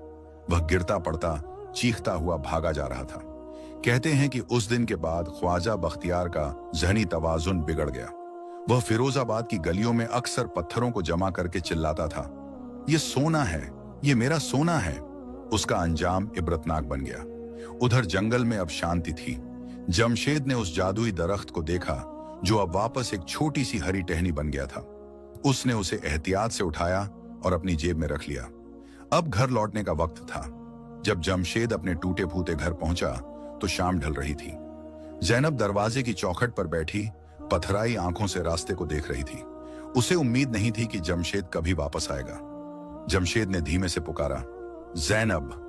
वह गिरता पड़ता चीखता हुआ भागा जा रहा था। कहते हैं कि उस दिन के बाद ख्वाजा बख्तियार का ज़हनी तवाजुन बिगड़ गया। वह फिरोजाबाद की गलियों में अक्सर पत्थरों को जमा करके चिल्लाता था, ये सोना है, ये मेरा सोना है। उसका अंजाम इबरतनाक बन गया। उधर जंगल में अब शांति थी। जमशेद ने उस जादुई दरख्त को देखा जो अब वापस एक छोटी सी हरी टहनी बन गया था। उसने उसे एहतियात से उठाया और अपनी जेब में रख लिया। अब घर लौटने का वक्त था। जब जमशेद अपने टूटे फूटे घर पहुंचा तो शाम ढल रही थी। जैनब दरवाजे की चौखट पर बैठी पथराई आंखों से रास्ते को देख रही थी। उसे उम्मीद नहीं थी कि जमशेद कभी वापस आएगा। जमशेद ने धीमे से पुकारा, जैनब।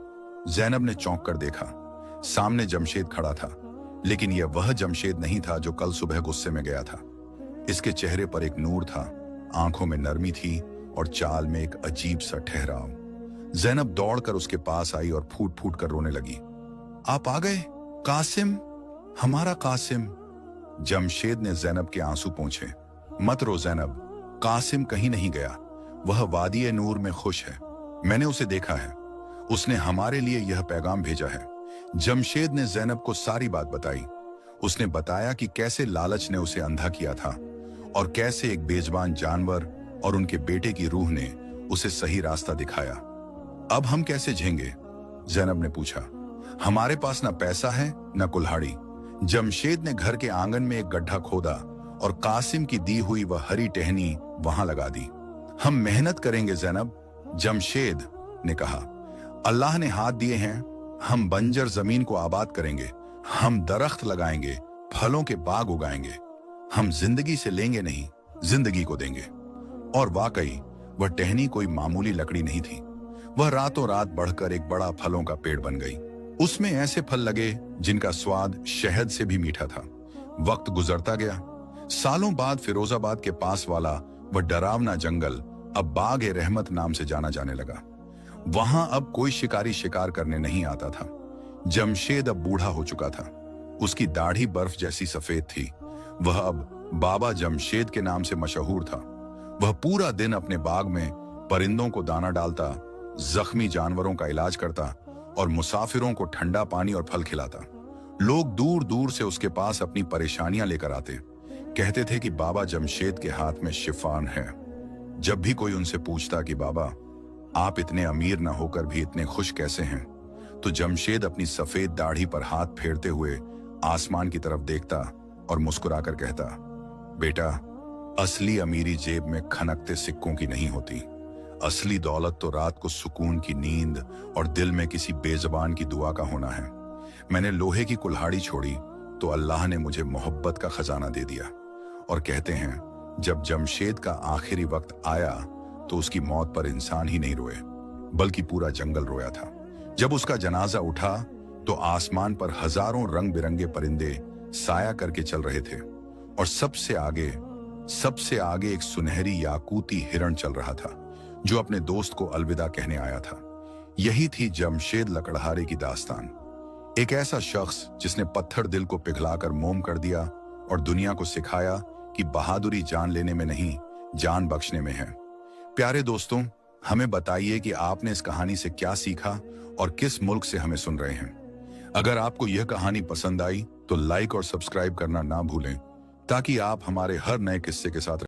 जैनब ने चौंक कर देखा। सामने जमशेद खड़ा था, लेकिन यह वह जमशेद नहीं था जो कल सुबह गुस्से में गया था। इसके चेहरे पर एक नूर था, आंखों में नरमी थी और चाल में एक अजीब सा ठहराव। जैनब दौड़कर उसके पास आई और फूट फूट कर रोने लगी। आप आ गए कासिम, हमारा कासिम। जमशेद ने जैनब के आंसू पोंछे। मत रो जैनब, कासिम कहीं नहीं गया। वह वादी नूर में खुश है। मैंने उसे देखा है। उसने हमारे लिए यह पैगाम भेजा है। जमशेद ने जैनब को सारी बात बताई। उसने बताया कि कैसे लालच ने उसे अंधा किया था और कैसे एक बेजुबान जानवर और उनके बेटे की रूह ने उसे सही रास्ता दिखाया। अब हम कैसे झेंगे? जैनब ने पूछा। हमारे पास ना पैसा है ना कुल्हाड़ी। जमशेद ने घर के आंगन में एक गड्ढा खोदा और कासिम की दी हुई वह हरी टहनी वहां लगा दी। हम मेहनत करेंगे जैनब, जमशेद ने कहा। अल्लाह ने हाथ दिए हैं, हम बंजर जमीन को आबाद करेंगे। हम दरख्त लगाएंगे, फलों के बाग उगाएंगे। हम जिंदगी से लेंगे नहीं, जिंदगी को देंगे। और वाकई वह टहनी कोई मामूली लकड़ी नहीं थी। वह रातों रात बढ़कर एक बड़ा फलों का पेड़ बन गई। उसमें ऐसे फल लगे जिनका स्वाद शहद से भी मीठा था। वक्त गुजरता गया। सालों बाद फिरोजाबाद के पास वाला वह डरावना जंगल अब बाग-ए-रहमत नाम से जाना जाने लगा। वहां अब कोई शिकारी शिकार करने नहीं आता था। जमशेद अब बूढ़ा हो चुका था। उसकी दाढ़ी बर्फ जैसी सफेद थी। वह अब बाबा जमशेद के नाम से मशहूर था। वह पूरा दिन अपने बाग में परिंदों को दाना डालता, जख्मी जानवरों का इलाज करता और मुसाफिरों को ठंडा पानी और फल खिलाता। लोग दूर दूर से उसके पास अपनी परेशानियां लेकर आते। कहते थे कि बाबा जमशेद के हाथ में शिफान है। जब भी कोई उनसे पूछता कि बाबा आप इतने अमीर न होकर भी इतने खुश कैसे हैं, तो जमशेद अपनी सफेद दाढ़ी पर हाथ फेरते हुए आसमान की तरफ देखता और मुस्कुराकर कहता, बेटा, असली अमीरी जेब में खनकते सिक्कों की नहीं होती। असली दौलत तो रात को सुकून की नींद और दिल में किसी बेज़बान की दुआ का होना है। मैंने लोहे की कुल्हाड़ी छोड़ी तो अल्लाह ने मुझे मोहब्बत का खजाना दे दिया। और कहते हैं जब जमशेद का आखिरी वक्त आया तो उसकी मौत पर इंसान ही नहीं रोए, बल्कि पूरा जंगल रोया था। जब उसका जनाजा उठा तो आसमान पर हजारों रंग बिरंगे परिंदे साया करके चल रहे थे और सबसे आगे एक सुनहरी याकूती हिरण चल रहा था जो अपने दोस्त को अलविदा कहने आया था। यही थी जमशेद लकड़हारे की दास्तान। एक ऐसा शख्स जिसने पत्थर दिल को पिघलाकर मोम कर दिया और दुनिया को सिखाया कि बहादुरी जान लेने में नहीं, जान बख्शने में है। प्यारे दोस्तों, हमें बताइए कि आपने इस कहानी से क्या सीखा और किस मुल्क से हमें सुन रहे हैं। अगर आपको यह कहानी पसंद आई तो लाइक और सब्सक्राइब करना ना भूलें ताकि आप हमारे हर नए किस्से के साथ